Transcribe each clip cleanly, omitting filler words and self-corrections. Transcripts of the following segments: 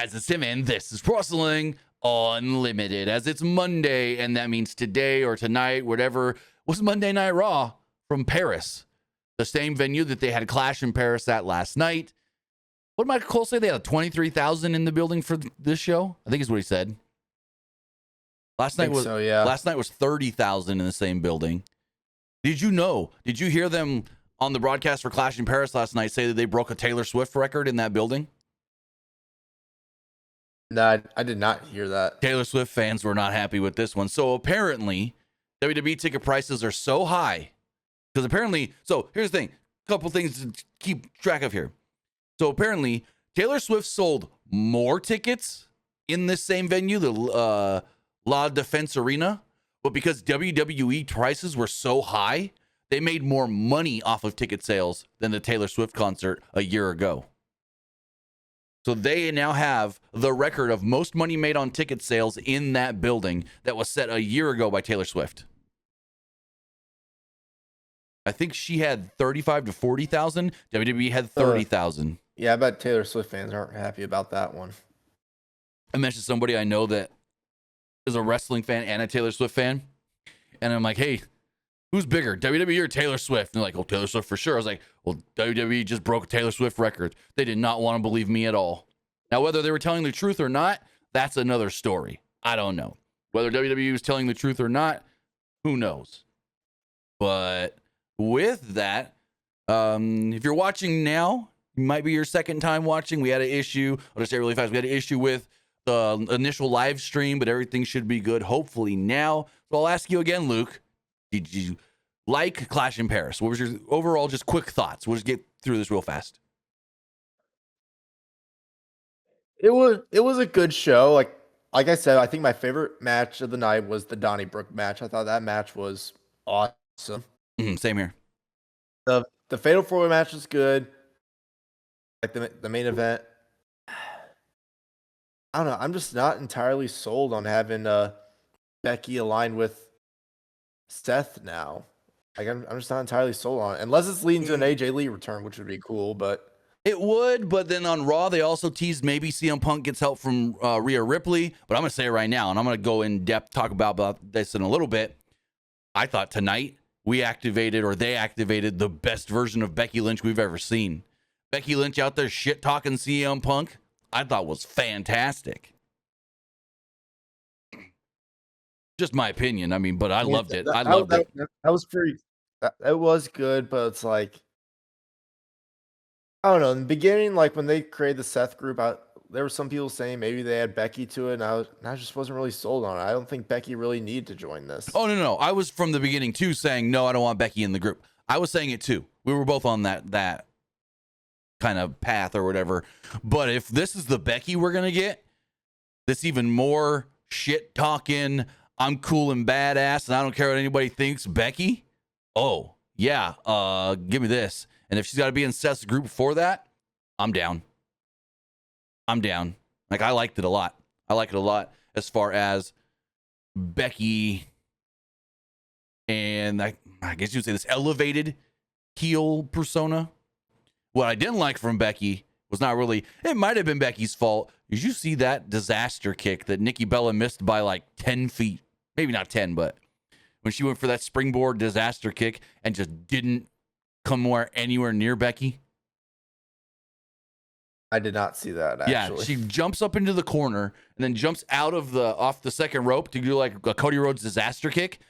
guys, it's Tim, and this is Wrestling Unlimited, as it's Monday, and that means today or tonight, whatever, was Monday Night Raw from Paris, the same venue that they had a Clash in Paris at last night. What did Michael Cole say? They had 23,000 in the building for this show? I think is what he said. Last night was 30,000 in the same building. Did you hear them on the broadcast for Clash in Paris last night say that they broke a Taylor Swift record in that building? No, I did not hear that. Taylor Swift fans were not happy with this one. So apparently, WWE ticket prices are so high. Because apparently, so here's the thing. A couple things to keep track of here. So apparently, Taylor Swift sold more tickets in this same venue, the La Defense Arena. But because WWE prices were so high, they made more money off of ticket sales than the Taylor Swift concert a year ago. So they now have the record of most money made on ticket sales in that building that was set a year ago by Taylor Swift. I think she had 35 to 40,000. WWE had 30,000. Yeah, I bet Taylor Swift fans aren't happy about that one. I mentioned somebody I know that is a wrestling fan and a Taylor Swift fan. And I'm like, hey, who's bigger, WWE or Taylor Swift? And they're like, oh, Taylor Swift for sure. I was like, well, WWE just broke a Taylor Swift record. They did not want to believe me at all. Now, whether they were telling the truth or not, that's another story. I don't know. Whether WWE was telling the truth or not, who knows? But with that, if you're watching now, it might be your second time watching. We had an issue. I'll just say really fast. We had an issue with the initial live stream, but everything should be good, hopefully now. So I'll ask you again, Luke. Did you like Clash in Paris? What was your overall just quick thoughts? We'll just get through this real fast. It was a good show. Like I said, I think my favorite match of the night was the Donnybrook match. I thought that match was awesome. Same here. The Fatal 4-Way match was good. Like the main event. I don't know. I'm just not entirely sold on having Becky aligned with Seth now. Like I'm just not entirely sold on it. Unless it's leading to an AJ Lee return, which would be cool, but it would. But then on Raw, they also teased maybe CM Punk gets help from Rhea Ripley. But I'm gonna say it right now, and I'm gonna go in depth talk about this in a little bit. I thought tonight they activated the best version of Becky Lynch we've ever seen. Becky Lynch out there shit talking CM Punk, I thought was fantastic. Just my opinion. I mean, but I loved it. I loved it. That was pretty. It was good, but it's like I don't know. In the beginning, like when they created the Seth group, there were some people saying maybe they had Becky to it, and I just wasn't really sold on it. I don't think Becky really needed to join this. Oh no! I was from the beginning too saying no, I don't want Becky in the group. I was saying it too. We were both on that kind of path or whatever. But if this is the Becky we're gonna get, this even more shit talking, I'm cool and badass, and I don't care what anybody thinks, Becky? Oh, yeah, give me this. And if she's got to be in Seth's group for that, I'm down. Like, I liked it a lot. As far as Becky and I guess you would say this elevated heel persona. What I didn't like from Becky was not really, it might have been Becky's fault. Did you see that disaster kick that Nikki Bella missed by like 10 feet? Maybe not 10, but when she went for that springboard disaster kick and just didn't come anywhere near Becky. I did not see that, actually. Yeah, she jumps up into the corner and then jumps off the second rope to do like a Cody Rhodes disaster kick.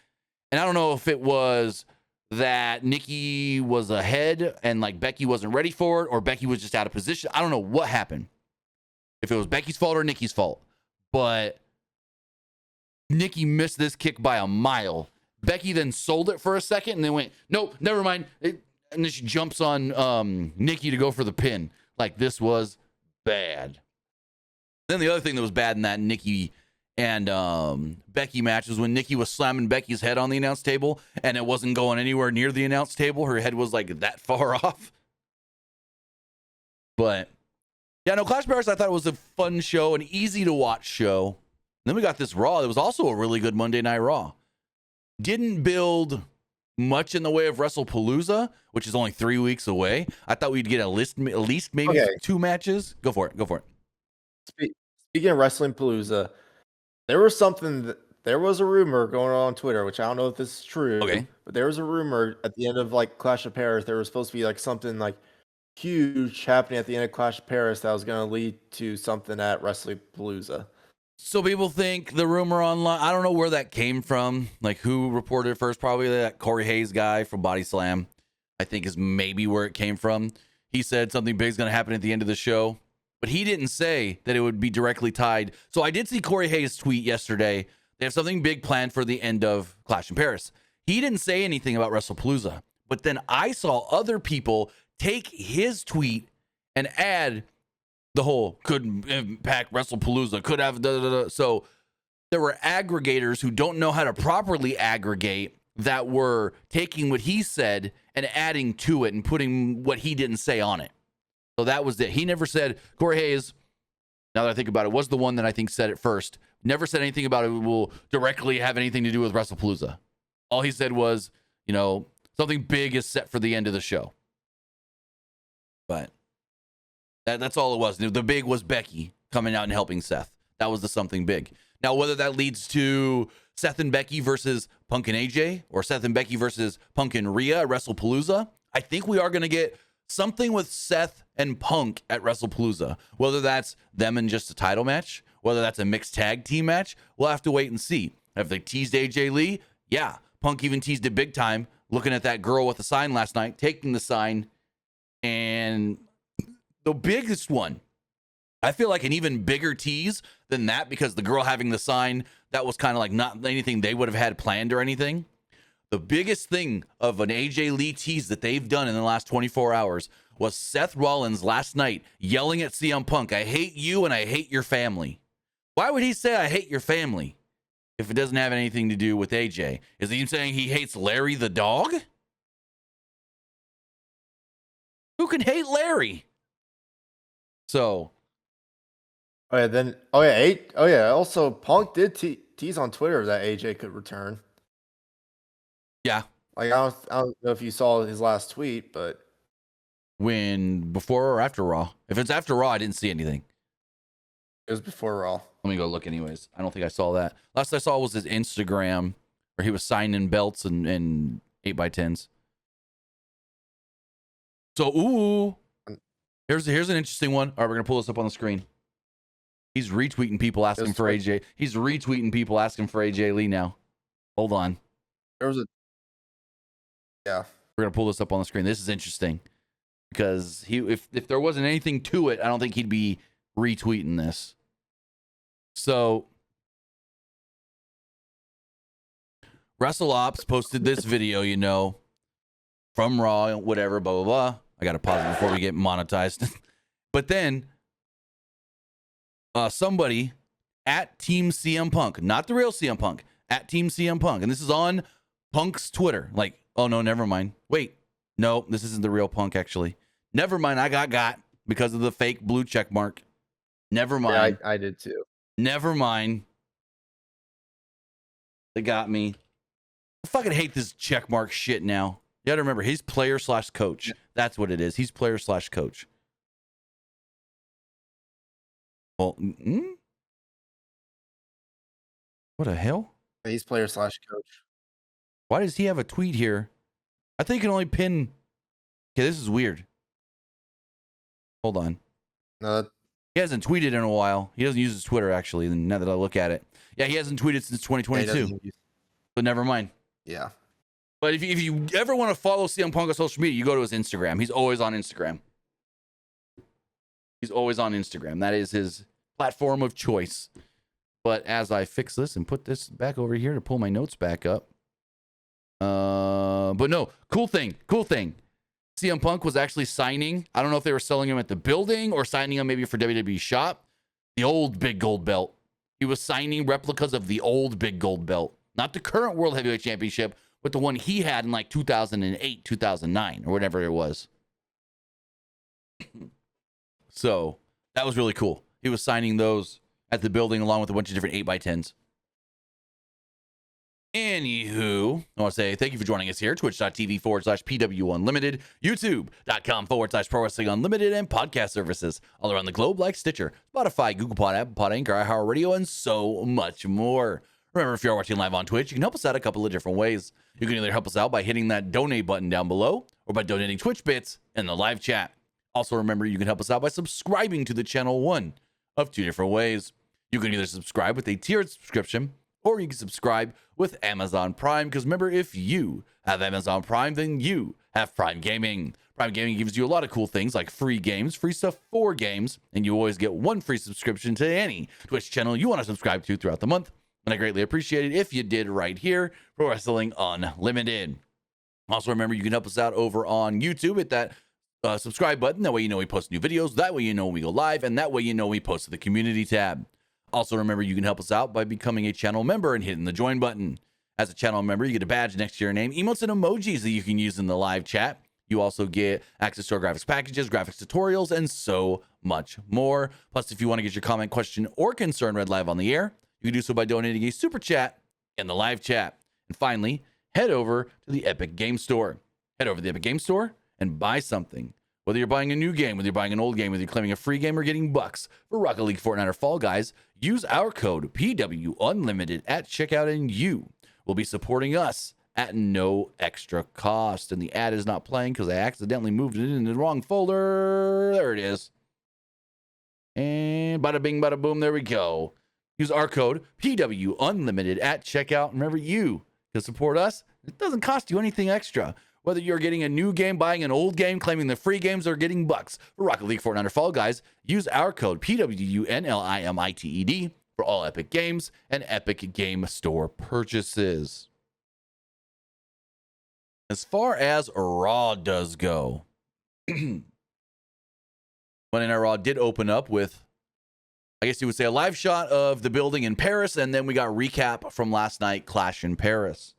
And I don't know if it was that Nikki was ahead and like Becky wasn't ready for it, or Becky was just out of position. I don't know what happened. If it was Becky's fault or Nikki's fault. But Nikki missed this kick by a mile. Becky then sold it for a second and then went, nope, never mind. And then she jumps on Nikki to go for the pin. Like, this was bad. Then the other thing that was bad in that Nikki and Becky match was when Nikki was slamming Becky's head on the announce table and it wasn't going anywhere near the announce table. Her head was like that far off. But yeah, no, Clash Paris, I thought it was a fun show, an easy to watch show. And then we got this Raw. That was also a really good Monday Night Raw. Didn't build much in the way of WrestlePalooa, which is only 3 weeks away. I thought we'd get at least maybe 2 matches. Go for it. Speaking of Wrestling Palooza, there was a rumor going on Twitter, which I don't know if this is true. Okay. But there was a rumor at the end of like Clash of Paris, there was supposed to be like something like huge happening at the end of Clash of Paris that was going to lead to something at Wrestling Palooza. So people think the rumor online, I don't know where that came from. Like who reported it first? Probably that Corey Hayes guy from Body Slam, I think is maybe where it came from. He said something big is going to happen at the end of the show, but he didn't say that it would be directly tied. So I did see Corey Hayes tweet yesterday. They have something big planned for the end of Clash in Paris. He didn't say anything about WrestlePalooza, but then I saw other people take his tweet and add the whole could impact WrestlePalooza, could have So there were aggregators who don't know how to properly aggregate that were taking what he said and adding to it and putting what he didn't say on it. So that was it. He never said, Corey Hayes, now that I think about it, was the one that I think said it first. Never said anything about it will directly have anything to do with WrestlePalooza. All he said was, something big is set for the end of the show. But that's all it was. The big was Becky coming out and helping Seth. That was the something big. Now, whether that leads to Seth and Becky versus Punk and AJ or Seth and Becky versus Punk and Rhea at WrestlePalooza, I think we are going to get something with Seth and Punk at WrestlePalooza. Whether that's them in just a title match, whether that's a mixed tag team match, we'll have to wait and see. Have they teased AJ Lee? Yeah. Punk even teased it big time, looking at that girl with the sign last night, taking the sign. And the biggest one, I feel like an even bigger tease than that, because the girl having the sign, that was kind of like not anything they would have had planned or anything. The biggest thing of an AJ Lee tease that they've done in the last 24 hours was Seth Rollins last night yelling at CM Punk, I hate you and I hate your family. Why would he say I hate your family if it doesn't have anything to do with AJ? Is he saying he hates Larry the dog? Who can hate Larry? So, Also, Punk did tease on Twitter that AJ could return. yeah. Like I don't know if you saw his last tweet, but Before or after Raw? If it's after Raw, I didn't see anything. It was before Raw. Let me go look anyways. I don't think I saw that. Last I saw was his Instagram where he was signing belts and 8x10s. So, here's an interesting one. All right, we're going to pull this up on the screen. He's retweeting people asking for AJ. He's retweeting people asking for AJ Lee now. Hold on. Yeah. We're going to pull this up on the screen. This is interesting because if there wasn't anything to it, I don't think he'd be retweeting this. So, WrestleOps posted this video, from Raw, whatever, blah, blah, blah. I got to pause it before we get monetized. But then somebody at Team CM Punk, not the real CM Punk, at Team CM Punk, and this is on Punk's Twitter. Like, oh, no, never mind. Wait, no, this isn't the real Punk, actually. Never mind, I got because of the fake blue check mark. Never mind. Yeah, I did too. Never mind. They got me. I fucking hate this check mark shit now. You gotta remember, he's player/coach. That's what it is. He's player/coach. Well, what the hell? He's player/coach. Why does he have a tweet here? I think you can only pin. Okay, this is weird. Hold on. No, he hasn't tweeted in a while. He doesn't use his Twitter, actually, now that I look at it. Yeah, he hasn't tweeted since 2022. So never mind. Yeah. But if you ever want to follow CM Punk on social media, you go to his Instagram. He's always on Instagram. That is his platform of choice. But as I fix this and put this back over here to pull my notes back up. But no, cool thing. CM Punk was actually signing. I don't know if they were selling him at the building or signing him maybe for WWE Shop. The old big gold belt. He was signing replicas of the old big gold belt. Not the current World Heavyweight Championship, but the one he had in like 2008, 2009, or whatever it was. So that was really cool. He was signing those at the building along with a bunch of different 8x10s. Anywho, I want to say thank you for joining us here. Twitch.tv/PWU Unlimited, YouTube.com/Pro Wrestling Unlimited, and podcast services all around the globe like Stitcher, Spotify, Google Pod, Apple Pod, Anchor, iHeartRadio, and so much more. Remember, if you're watching live on Twitch, you can help us out a couple of different ways. You can either help us out by hitting that donate button down below or by donating Twitch bits in the live chat. Also, remember, you can help us out by subscribing to the channel, one of two different ways. You can either subscribe with a tiered subscription, or you can subscribe with Amazon Prime, because remember, if you have Amazon Prime, then you have Prime Gaming. Prime Gaming gives you a lot of cool things like free games, free stuff for games, and you always get one free subscription to any Twitch channel you want to subscribe to throughout the month. And I greatly appreciate it if you did right here for Wrestling Unlimited. Also, remember, you can help us out over on YouTube at that subscribe button. That way you know we post new videos. That way you know we go live. And that way you know we post to the community tab. Also, remember, you can help us out by becoming a channel member and hitting the join button. As a channel member, you get a badge next to your name, emotes and emojis that you can use in the live chat. You also get access to our graphics packages, graphics tutorials, and so much more. Plus, if you want to get your comment, question, or concern read live on the air, you can do so by donating a super chat in the live chat. And finally, head over to the Epic Game Store. Head over to the Epic Game Store and buy something. Whether you're buying a new game, whether you're buying an old game, whether you're claiming a free game or getting bucks for Rocket League, Fortnite, or Fall Guys, use our code PW Unlimited at checkout, and you will be supporting us at no extra cost. And the ad is not playing because I accidentally moved it in the wrong folder. There it is. And bada bing, bada boom, there we go. Use our code PW Unlimited at checkout. Remember, you can support us. It doesn't cost you anything extra. Whether you're getting a new game, buying an old game, claiming the free games, or getting bucks for Rocket League, Fortnite, or Fall Guys, use our code PWUNLIMITED for all Epic Games and Epic Game Store purchases. As far as Raw does go, Monday Night Raw did open up with, I guess you would say, a live shot of the building in Paris, and then we got recap from last night, Clash in Paris.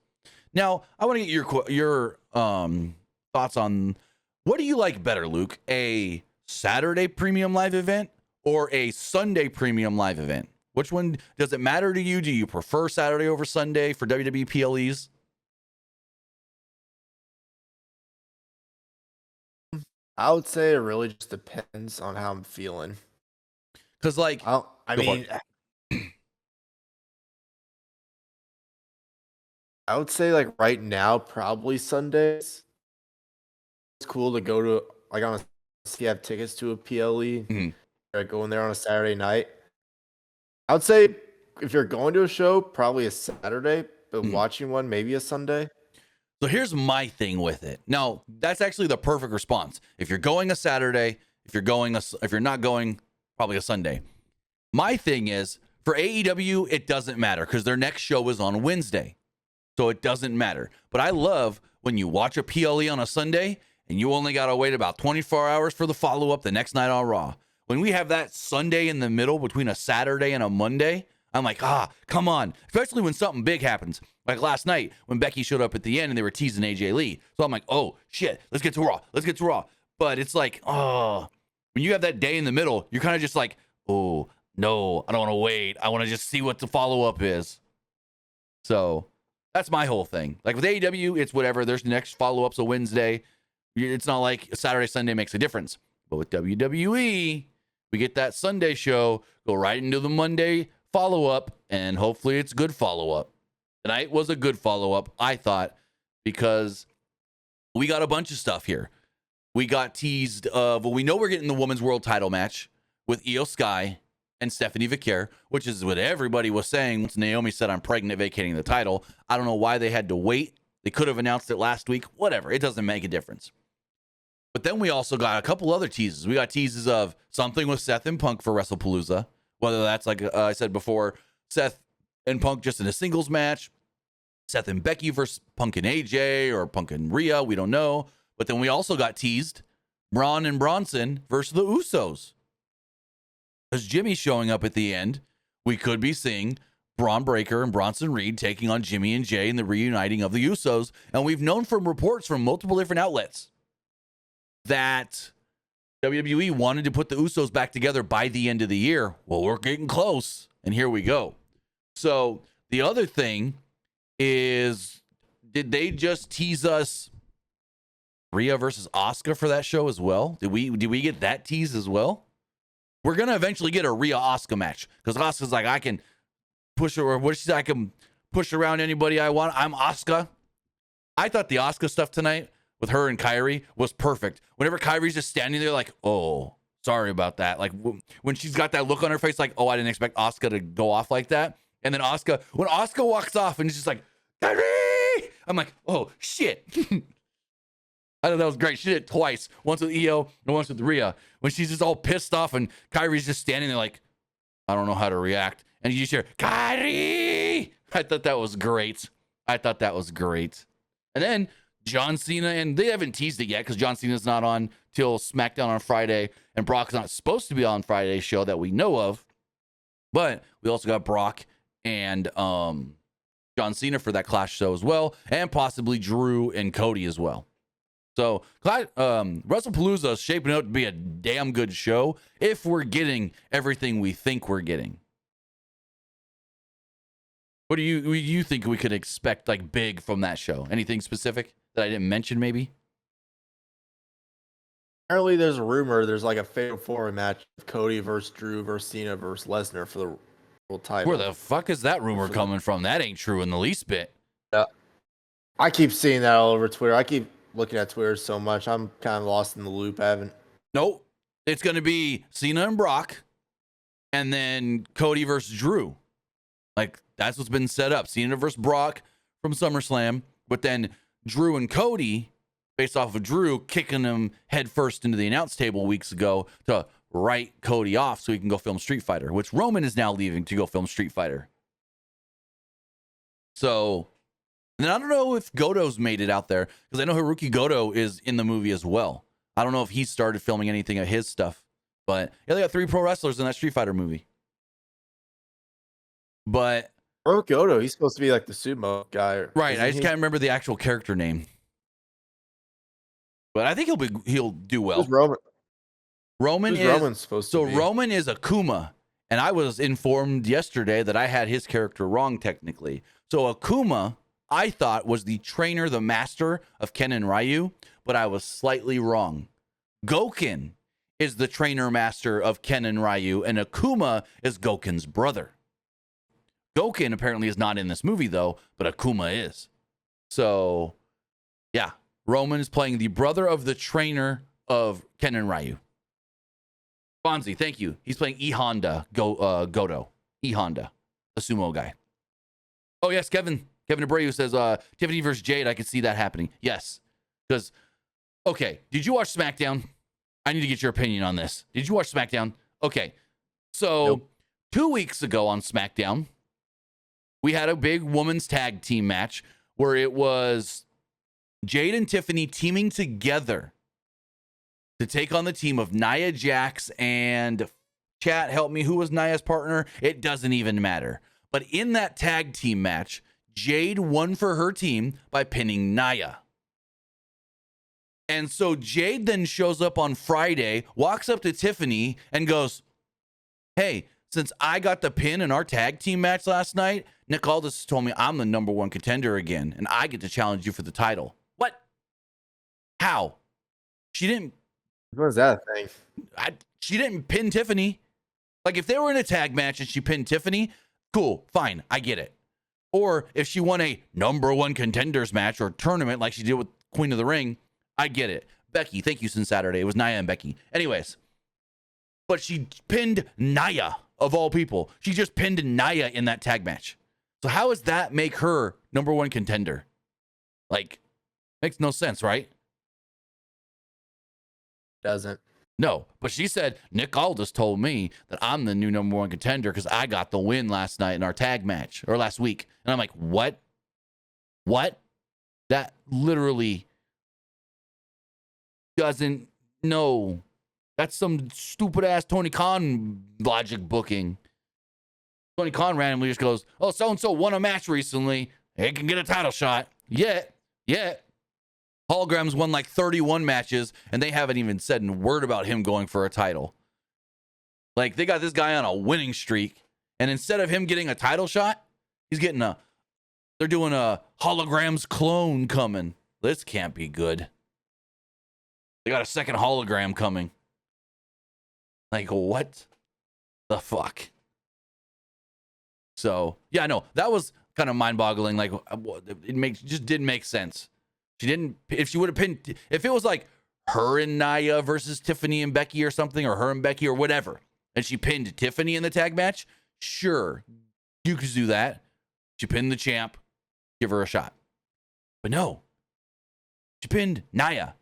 Now, I want to get your thoughts on, what do you like better, Luke? A Saturday premium live event or a Sunday premium live event? Which one does it matter to you? Do you prefer Saturday over Sunday for WWE PLEs? I would say it really just depends on how I'm feeling. Because, like, I mean, I would say, like, right now, probably Sundays. It's cool to go to, like, on a, if you have tickets to a PLE, or go in there on a Saturday night. I would say if you're going to a show, probably a Saturday, but watching one, maybe a Sunday. So here's my thing with it. Now, that's actually the perfect response. If you're going a Saturday, if you're not going, probably a Sunday. My thing is, for AEW, it doesn't matter because their next show is on Wednesday. So it doesn't matter. But I love when you watch a PLE on a Sunday and you only got to wait about 24 hours for the follow-up the next night on Raw. When we have that Sunday in the middle between a Saturday and a Monday, I'm like, come on. Especially when something big happens. Like last night when Becky showed up at the end and they were teasing AJ Lee. So I'm like, oh, shit, let's get to Raw. But it's like, when you have that day in the middle, you're kind of just like, oh, no, I don't want to wait. I want to just see what the follow-up is. So that's my whole thing. Like with AEW, it's whatever. There's the next follow-up's a Wednesday. It's not like Saturday, Sunday makes a difference. But with WWE, we get that Sunday show, go right into the Monday follow-up, and hopefully it's good follow-up. Tonight was a good follow-up, I thought, because we got a bunch of stuff here. We got teased of, we know we're getting the Women's World title match with Io Sky and Stephanie Vicaire, which is what everybody was saying once Naomi said, I'm pregnant, vacating the title. I don't know why they had to wait. They could have announced it last week. Whatever. It doesn't make a difference. But then we also got a couple other teases. We got teases of something with Seth and Punk for WrestlePalooza, whether that's, like I said before, Seth and Punk just in a singles match, Seth and Becky versus Punk and AJ, or Punk and Rhea, we don't know. But then we also got teased Braun and Bronson versus the Usos. Because Jimmy's showing up at the end, we could be seeing Braun Breaker and Bronson Reed taking on Jimmy and Jay in the reuniting of the Usos. And we've known from reports from multiple different outlets that WWE wanted to put the Usos back together by the end of the year. Well, we're getting close, and here we go. So the other thing is, did they just tease us Rhea versus Asuka for that show as well? Did we get that tease as well? We're gonna eventually get a Rhea Asuka match because Asuka's like, I can push her, or what she said, I can push around anybody I want. I'm Asuka. I thought the Asuka stuff tonight with her and Kairi was perfect. Whenever Kairi's just standing there, like, oh, sorry about that. Like when she's got that look on her face, like, oh, I didn't expect Asuka to go off like that. And then when Asuka walks off and she's just like, Kairi, I'm like, oh shit. I thought that was great. She did it twice. Once with Io and once with Rhea. When she's just all pissed off and Kairi's just standing there like, I don't know how to react. And you just hear, Kairi! I thought that was great. And then John Cena, and they haven't teased it yet because John Cena's not on till SmackDown on Friday, and Brock's not supposed to be on Friday's show that we know of. But we also got Brock and John Cena for that Clash show as well, and possibly Drew and Cody as well. So WrestlePalooza is shaping out to be a damn good show if we're getting everything we think we're getting. What do you think we could expect, like, big from that show? Anything specific that I didn't mention, maybe? Apparently, there's a rumor there's like a fatal four match of Cody versus Drew versus Cena versus Lesnar for the world title. Where the fuck is that rumor coming from? That ain't true in the least bit. Yeah, I keep seeing that all over Twitter. I keep looking at Twitter so much. I'm kind of lost in the loop. I haven't. Nope. It's going to be Cena and Brock, and then Cody versus Drew. Like, that's what's been set up. Cena versus Brock from SummerSlam, but then Drew and Cody, based off of Drew kicking him head first into the announce table weeks ago to write Cody off so he can go film Street Fighter, which Roman is now leaving to go film Street Fighter. So, and I don't know if Goto's made it out there, because I know Hiroki Goto is in the movie as well. I don't know if he started filming anything of his stuff, but yeah, they got 3 pro wrestlers in that Street Fighter movie. But Hiroki Goto, he's supposed to be like the sumo guy, right? I just can't remember the actual character name, but I think he'll do well. Who's Roman? Roman's supposed to be? So Roman is Akuma, and I was informed yesterday that I had his character wrong technically. So Akuma, I thought, was the trainer, the master of Ken and Ryu, but I was slightly wrong. Gouken is the trainer master of Ken and Ryu, and Akuma is Gouken's brother. Gouken apparently is not in this movie, though, but Akuma is. So, yeah, Roman is playing the brother of the trainer of Ken and Ryu. Fonzie, thank you. He's playing E-Honda Goto. E-Honda, a sumo guy. Oh, yes, Kevin Abreu says, Tiffany versus Jade, I could see that happening. Yes, because, okay, did you watch SmackDown? I need to get your opinion on this. Did you watch SmackDown? Okay, so Nope. 2 weeks ago on SmackDown, we had a big women's tag team match where it was Jade and Tiffany teaming together to take on the team of Nia Jax and chat, help me, who was Nia's partner? It doesn't even matter. But in that tag team match, Jade won for her team by pinning Nia. And so Jade then shows up on Friday, walks up to Tiffany and goes, hey, since I got the pin in our tag team match last night, Nick Aldis told me I'm the #1 contender again, and I get to challenge you for the title. What? How? She didn't. What is that thing? She didn't pin Tiffany. Like, if they were in a tag match and she pinned Tiffany, cool, fine, I get it. Or if she won a #1 contenders match or tournament like she did with Queen of the Ring, I get it. Becky, thank you since Saturday. It was Nia and Becky. Anyways, but she pinned Nia, of all people. She just pinned Nia in that tag match. So how does that make her #1 contender? Like, makes no sense, right? Doesn't. No, but she said, Nick Aldis told me that I'm the new #1 contender because I got the win last night in our tag match, or last week. And I'm like, what? What? That literally doesn't know. That's some stupid ass Tony Khan logic booking. Tony Khan randomly just goes, oh, so-and-so won a match recently. He can get a title shot. Yeah. Hologram's won like 31 matches, and they haven't even said a word about him going for a title. Like, they got this guy on a winning streak, and instead of him getting a title shot, he's getting a They're doing a holograms clone coming. This can't be good. They got a second hologram coming. Like, what the fuck? So, yeah, no, that was kind of mind-boggling. Like, just didn't make sense. She didn't, if she would have pinned, if it was like her and Nia versus Tiffany and Becky or something, or her and Becky or whatever, and she pinned Tiffany in the tag match, sure, you could do that. She pinned the champ, give her a shot. But no, she pinned Nia.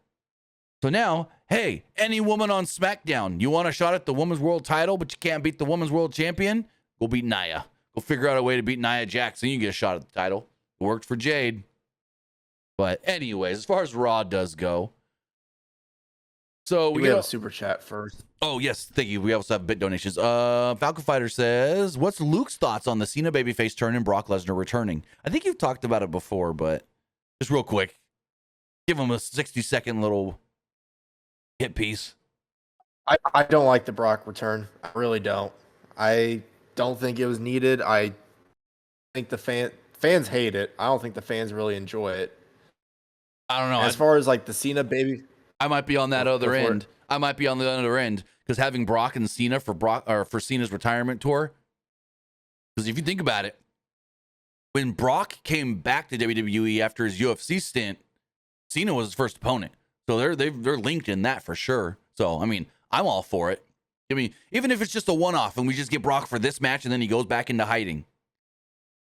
So now, hey, any woman on SmackDown, you want a shot at the Women's World title, but you can't beat the Women's World Champion? Go beat Nia. Go figure out a way to beat Nia Jax, and you get a shot at the title. It worked for Jade. But anyways, as far as Raw does go, so we have a super chat first. Oh yes, thank you. We also have bit donations. Falcon Fighter says, "What's Luke's thoughts on the Cena babyface turn and Brock Lesnar returning?" I think you've talked about it before, but just real quick, give him a 60-second little hit piece. I don't like the Brock return. I really don't. I don't think it was needed. I think the fans hate it. I don't think the fans really enjoy it. I don't know. As far as like the Cena baby, I might be on that other end. I might be on the other end because having Brock and Cena for Cena's retirement tour. Because if you think about it, when Brock came back to WWE after his UFC stint, Cena was his first opponent. So they're linked in that for sure. So I mean, I'm all for it. I mean, even if it's just a one-off and we just get Brock for this match and then he goes back into hiding,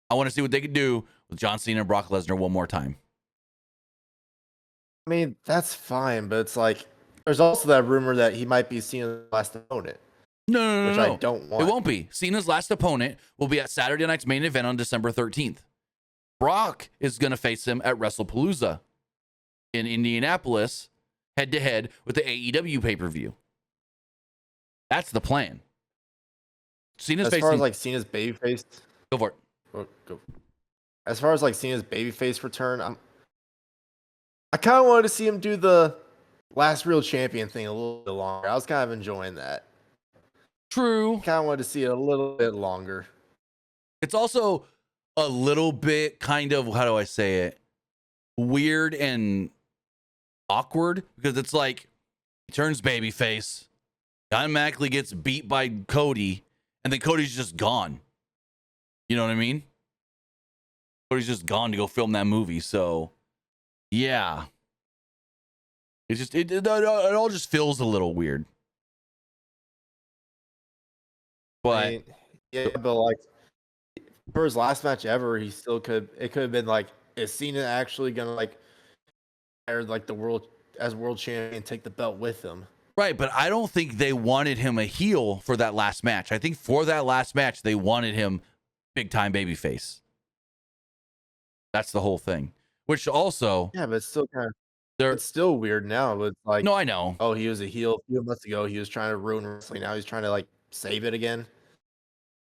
I want to see what they could do with John Cena and Brock Lesnar one more time. I mean, that's fine, but it's like there's also that rumor that he might be Cena's last opponent. No. I don't want. It won't be. Cena's last opponent will be at Saturday night's main event on December 13th. Brock is going to face him at WrestlePalooza in Indianapolis, head-to-head with the AEW pay-per-view. That's the plan. Cena's as far as like Cena's babyface. Go for it. Go. As far as like Cena's babyface return, I kind of wanted to see him do the last real champion thing a little bit longer. I was kind of enjoying that. True. Kind of wanted to see it a little bit longer. It's also a little bit kind of, how do I say it, weird and awkward because it's like he turns babyface, automatically gets beat by Cody, and then Cody's just gone. You know what I mean? Cody's just gone to go film that movie. So, yeah. It's just, it all just feels a little weird. But, I mean, yeah, but like for his last match ever, he still could. It could have been like, is Cena actually gonna like, hire like the world champion, take the belt with him? right, but I don't think they wanted him a heel for that last match. I think for that last match, they wanted him big time babyface. That's the whole thing. Which also, yeah, but it's still kind of. It's still weird now. It's like, no, I know. Oh, he was a heel a few months ago. He was trying to ruin wrestling. Now he's trying to like save it again.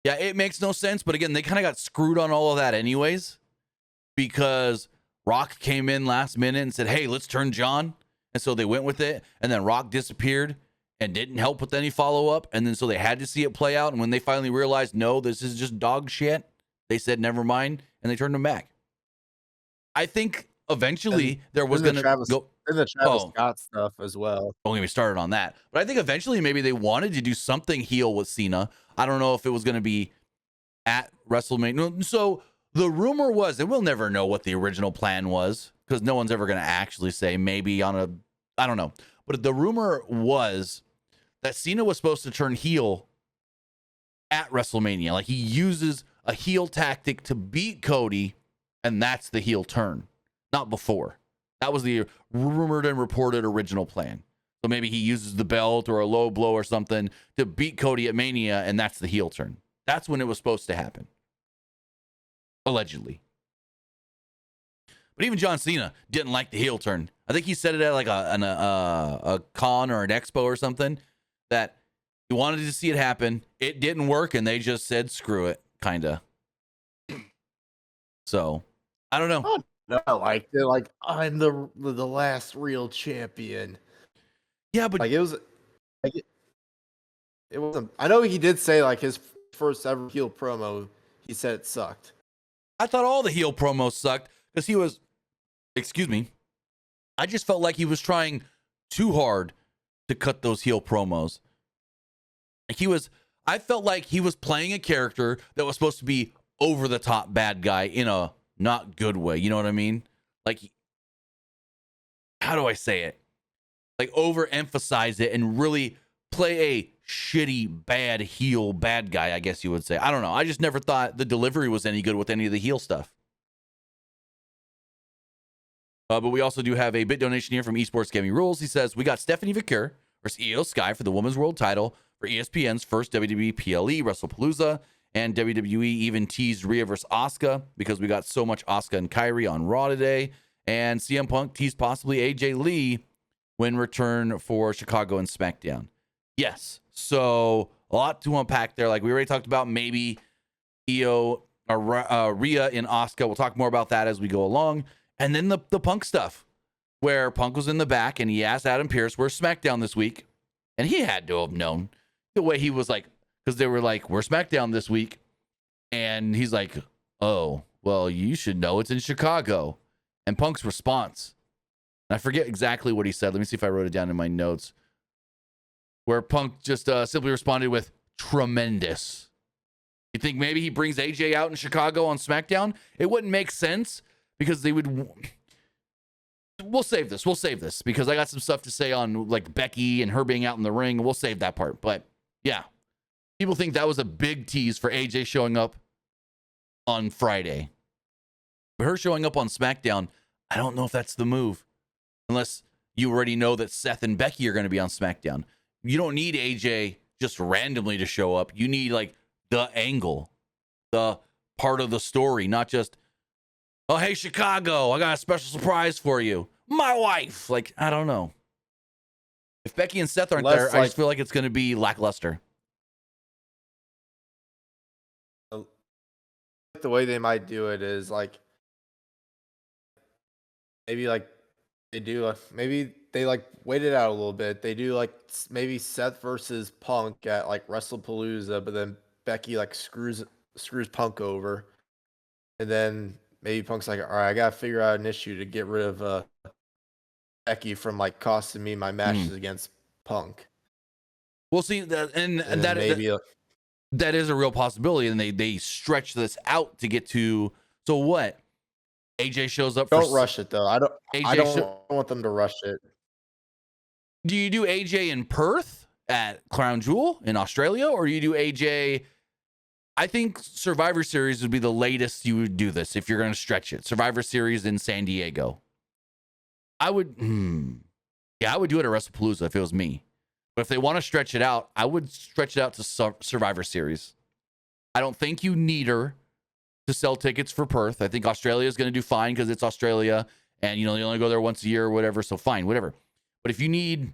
Yeah, it makes no sense. But again, they kind of got screwed on all of that anyways, because Rock came in last minute and said, "Hey, let's turn John," and so they went with it. And then Rock disappeared and didn't help with any follow up. And then so they had to see it play out. And when they finally realized, no, this is just dog shit, they said, "Never mind," and they turned him back. I think eventually there was going to go. And the Travis Scott stuff as well. Don't get me started on that. But I think eventually maybe they wanted to do something heel with Cena. I don't know if it was going to be at WrestleMania. So the rumor was, and we'll never know what the original plan was because no one's ever going to actually say, maybe on a, I don't know. But the rumor was that Cena was supposed to turn heel at WrestleMania. Like he uses a heel tactic to beat Cody, and that's the heel turn, not before. That was the rumored and reported original plan. So maybe he uses the belt or a low blow or something to beat Cody at Mania, and that's the heel turn. That's when it was supposed to happen. Allegedly. But even John Cena didn't like the heel turn. I think he said it at like a con or an expo or something, that he wanted to see it happen. It didn't work, and they just said, screw it, kind of. So, I don't know. No, like they're like, I'm the last real champion. Yeah, but like it was, like it wasn't. I know he did say like his first ever heel promo. He said it sucked. I thought all the heel promos sucked because he was, excuse me, I just felt like he was trying too hard to cut those heel promos. I felt like he was playing a character that was supposed to be over the top bad guy in a not good way. You know what I mean? Like, how do I say it? Like, overemphasize it and really play a shitty, bad heel bad guy, I guess you would say. I don't know. I just never thought the delivery was any good with any of the heel stuff. But we also do have a bit donation here from Esports Gaming Rules. He says, we got Stephanie Vicur versus Io Sky for the Women's World title for ESPN's first WWE PLE WrestlePalooza, and WWE even teased Rhea versus Asuka because we got so much Asuka and Kairi on Raw today. And CM Punk teased possibly AJ Lee when return for Chicago and SmackDown. Yes. So a lot to unpack there. Like we already talked about, maybe Io or Rhea and Asuka. We'll talk more about that as we go along. And then the Punk stuff, where Punk was in the back and he asked Adam Pearce, where's SmackDown this week? And he had to have known the way he was like, because they were like, we're SmackDown this week. And he's like, oh, well, you should know it's in Chicago. And Punk's response, and I forget exactly what he said. Let me see if I wrote it down in my notes. Where Punk just simply responded with tremendous. You think maybe he brings AJ out in Chicago on SmackDown? It wouldn't make sense because they would. We'll save this because I got some stuff to say on like Becky and her being out in the ring. We'll save that part. But yeah, people think that was a big tease for AJ showing up on Friday. But her showing up on SmackDown, I don't know if that's the move. Unless you already know that Seth and Becky are going to be on SmackDown. You don't need AJ just randomly to show up. You need like the angle, the part of the story, not just, oh, hey, Chicago, I got a special surprise for you. My wife. Like, I don't know. If Becky and Seth aren't there, I just feel like it's going to be lackluster. The way they might do it is like, maybe like they do, maybe they like wait it out a little bit. They do like maybe Seth versus Punk at like WrestlePalooza, but then Becky like screws Punk over. And then maybe Punk's like, all right, I got to figure out an issue to get rid of Becky from like costing me my matches against Punk. We'll see that, and that maybe that is a real possibility, and they stretch this out to get to. So what? AJ shows up. Don't rush it though. I don't want them to rush it. Do you do AJ in Perth at Crown Jewel in Australia, or you do AJ? I think Survivor Series would be the latest you would do this if you're going to stretch it. Survivor Series in San Diego. I would, I would do it at WrestlePalooza if it was me. But if they want to stretch it out, I would stretch it out to Survivor Series. I don't think you need her to sell tickets for Perth. I think Australia is going to do fine because it's Australia, and you only go there once a year or whatever. So fine, whatever. But if you need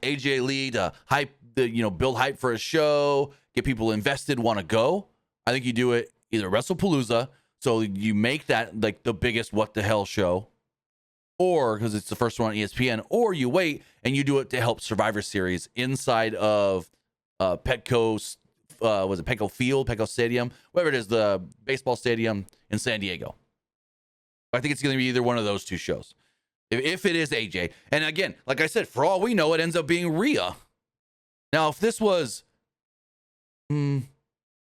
AJ Lee to hype build hype for a show, get people invested, want to go, I think you do it either WrestlePalooza, so you make that like the biggest what the hell show, or because it's the first one on ESPN, or you wait and you do it to help Survivor Series inside of Petco. Was it Petco Field, Petco Stadium, whatever it is, the baseball stadium in San Diego. I think it's going to be either one of those two shows. If it is AJ. And again, like I said, for all we know, it ends up being Rhea. Now, if this was a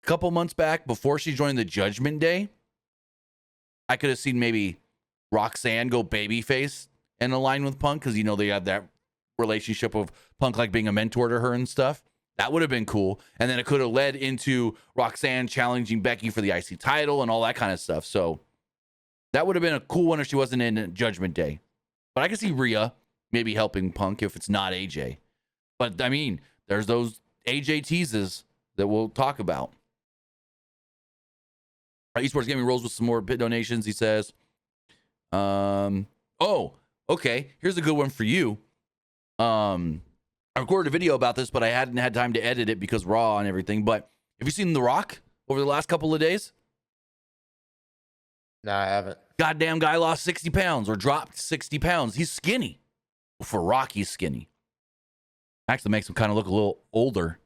couple months back before she joined the Judgment Day, I could have seen maybe Roxanne go babyface and align with Punk because, they had that relationship of Punk like being a mentor to her and stuff. That would have been cool. And then it could have led into Roxanne challenging Becky for the IC title and all that kind of stuff. So that would have been a cool one if she wasn't in Judgment Day. But I can see Rhea maybe helping Punk if it's not AJ. But, I mean, there's those AJ teases that we'll talk about. Esports Gaming rolls with some more bit donations. He says, oh, okay, here's a good one for you. I recorded a video about this, but I hadn't had time to edit it because Raw and everything. But have you seen The Rock over the last couple of days? No, I haven't. Goddamn guy lost 60 pounds or dropped 60 pounds. He's skinny. For Rock, he's skinny. Actually makes him kind of look a little older.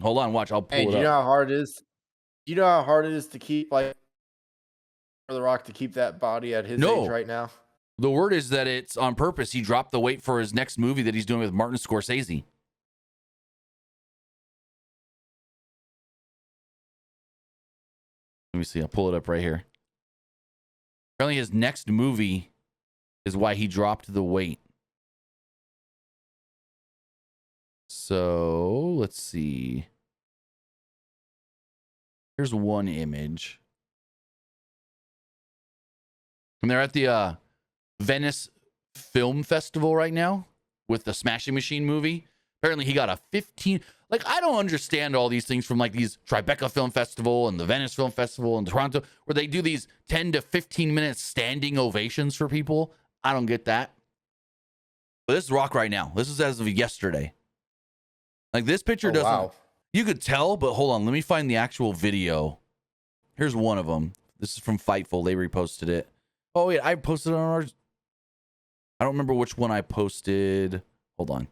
Hold on, watch. I'll pull it up. Do you know how hard it is? You know how hard it is to keep like For The Rock to keep that body at his No. age right now? The word is that it's on purpose. He dropped the weight for his next movie that he's doing with Martin Scorsese. Let me see. I'll pull it up right here. Apparently his next movie is why he dropped the weight. So let's see. Here's one image. And they're at the Venice Film Festival right now with the Smashing Machine movie. Apparently he got a 15. Like, I don't understand all these things from like these Tribeca Film Festival and the Venice Film Festival in Toronto, where they do these 10 to 15 minute standing ovations for people. I don't get that. But this is Rock right now. This is as of yesterday. Like, this picture doesn't. Wow. You could tell, but hold on. Let me find the actual video. Here's one of them. This is from Fightful. They reposted it. Oh, wait. I posted it on ours. I don't remember which one I posted. Hold on.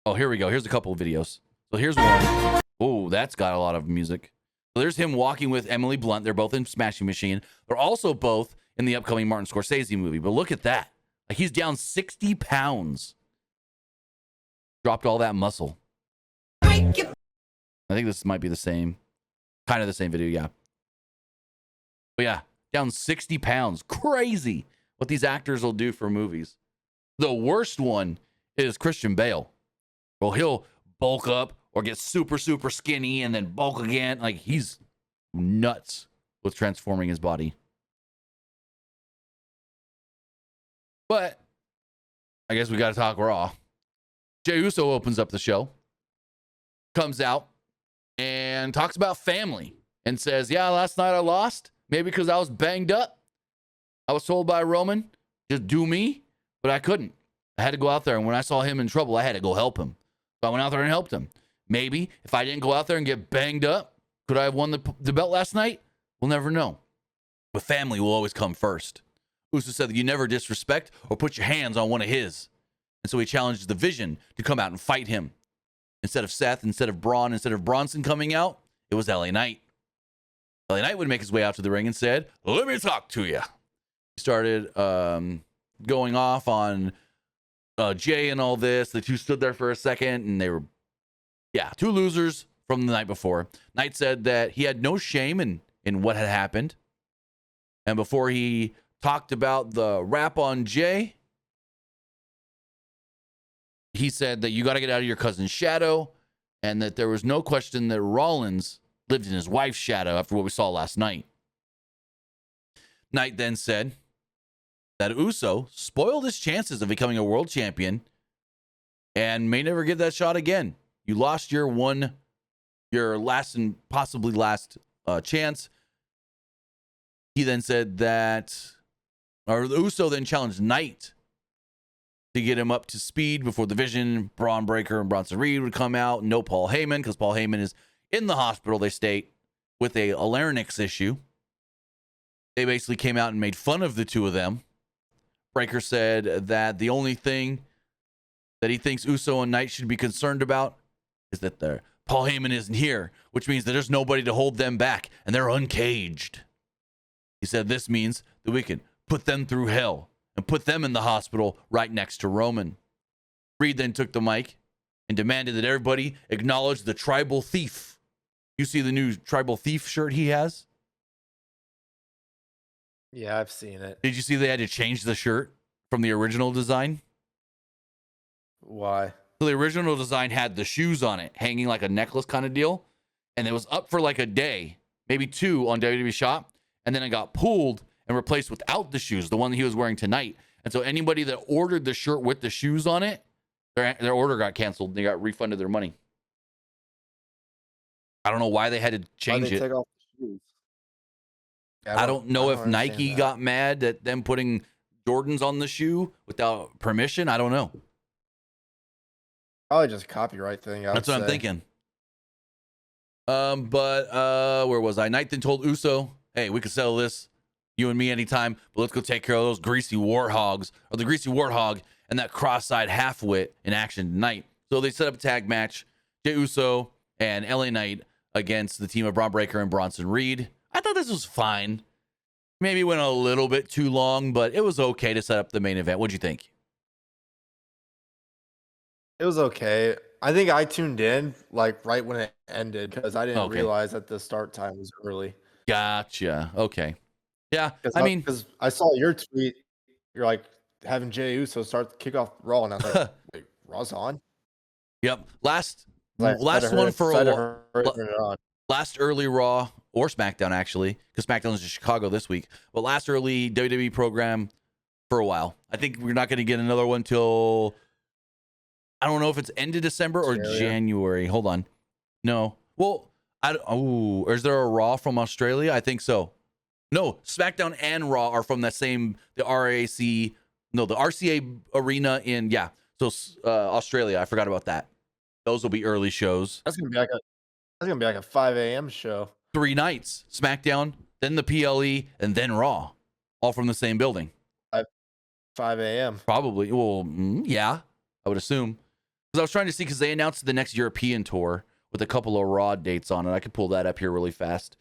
Oh, here we go. Here's a couple of videos. So here's one. Oh, that's got a lot of music. So there's him walking with Emily Blunt. They're both in Smashing Machine. They're also both in the upcoming Martin Scorsese movie. But look at that. Like, he's down 60 pounds. Dropped all that muscle. I think this might be the same. Kind of the same video, yeah. But yeah, down 60 pounds. Crazy what these actors will do for movies. The worst one is Christian Bale. Well, he'll bulk up or get super, super skinny and then bulk again. Like, he's nuts with transforming his body. But I guess we got to talk Raw. Jey Uso opens up the show, comes out, and talks about family and says, yeah, last night I lost. Maybe because I was banged up. I was told by Roman, just do me, but I couldn't. I had to go out there, and when I saw him in trouble, I had to go help him. So I went out there and helped him. Maybe if I didn't go out there and get banged up, could I have won the belt last night? We'll never know. But family will always come first. Uso said that you never disrespect or put your hands on one of his. And so he challenged the Vision to come out and fight him. Instead of Seth, instead of Braun, instead of Bronson coming out, it was LA Knight. LA Knight would make his way out to the ring and said, let me talk to you. He started going off on Jay and all this. The two stood there for a second, and they were, two losers from the night before. Knight said that he had no shame in what had happened. And before he talked about the rap on Jay, he said that you got to get out of your cousin's shadow, and that there was no question that Rollins lived in his wife's shadow after what we saw last night. Knight then said that Uso spoiled his chances of becoming a world champion and may never get that shot again. You lost your last and possibly last chance. He then said that, or Uso then challenged Knight to get him up to speed before the Vision, Braun Breaker, and Bronson Reed would come out. No Paul Heyman, because Paul Heyman is in the hospital, they state, with a larynx issue. They basically came out and made fun of the two of them. Breaker said that the only thing that he thinks Uso and Knight should be concerned about is that Paul Heyman isn't here, which means that there's nobody to hold them back, and they're uncaged. He said this means that we can put them through hell and put them in the hospital right next to Roman. Reed then took the mic and demanded that everybody acknowledge the tribal thief. You see the new tribal thief shirt he has? Yeah, I've seen it. Did you see they had to change the shirt from the original design? Why? So the original design had the shoes on it, hanging like a necklace kind of deal. And it was up for like a day, maybe two on WWE Shop. And then it got pulled and replaced without the shoes, the one that he was wearing tonight. And so anybody that ordered the shirt with the shoes on it, their order got canceled. They got refunded their money. I don't know why they had to change it. Take off the shoes? I don't know if Nike got mad at them putting Jordans on the shoe without permission. I don't know. Probably just a copyright thing. That's what I'm thinking. But where was I? Knight then told Uso, hey, we could settle this, you and me, anytime, but let's go take care of those greasy warthogs, or the greasy warthog and that cross-eyed half-wit in action tonight. So they set up a tag match, Jey Uso and LA Knight against the team of Braun Breaker and Bronson Reed. I thought this was fine. Maybe went a little bit too long, but it was okay to set up the main event. What'd you think? It was okay. I think I tuned in like right when it ended because I didn't Okay. realize that the start time was early. Gotcha. Okay. Yeah. I mean, because I saw your tweet, you're like having Jey Uso start the kickoff Raw, and I was like, wait, Raw's on? yep. Last Like, one for a while. turn it on. Last early Raw or SmackDown, actually, because SmackDown's in Chicago this week. But last early WWE program for a while. I think we're not going to get another one till, I don't know if it's end of December or January. Hold on. No. Well, is there a Raw from Australia? I think so. No, SmackDown and Raw are from the RCA arena in, Australia. I forgot about that. Those will be early shows. That's gonna be like a 5 a.m. show. 3 nights, SmackDown, then the PLE, and then Raw, all from the same building. 5 a.m. Probably. Well, yeah, I would assume. Because I was trying to see, because they announced the next European tour with a couple of Raw dates on it. I could pull that up here really fast.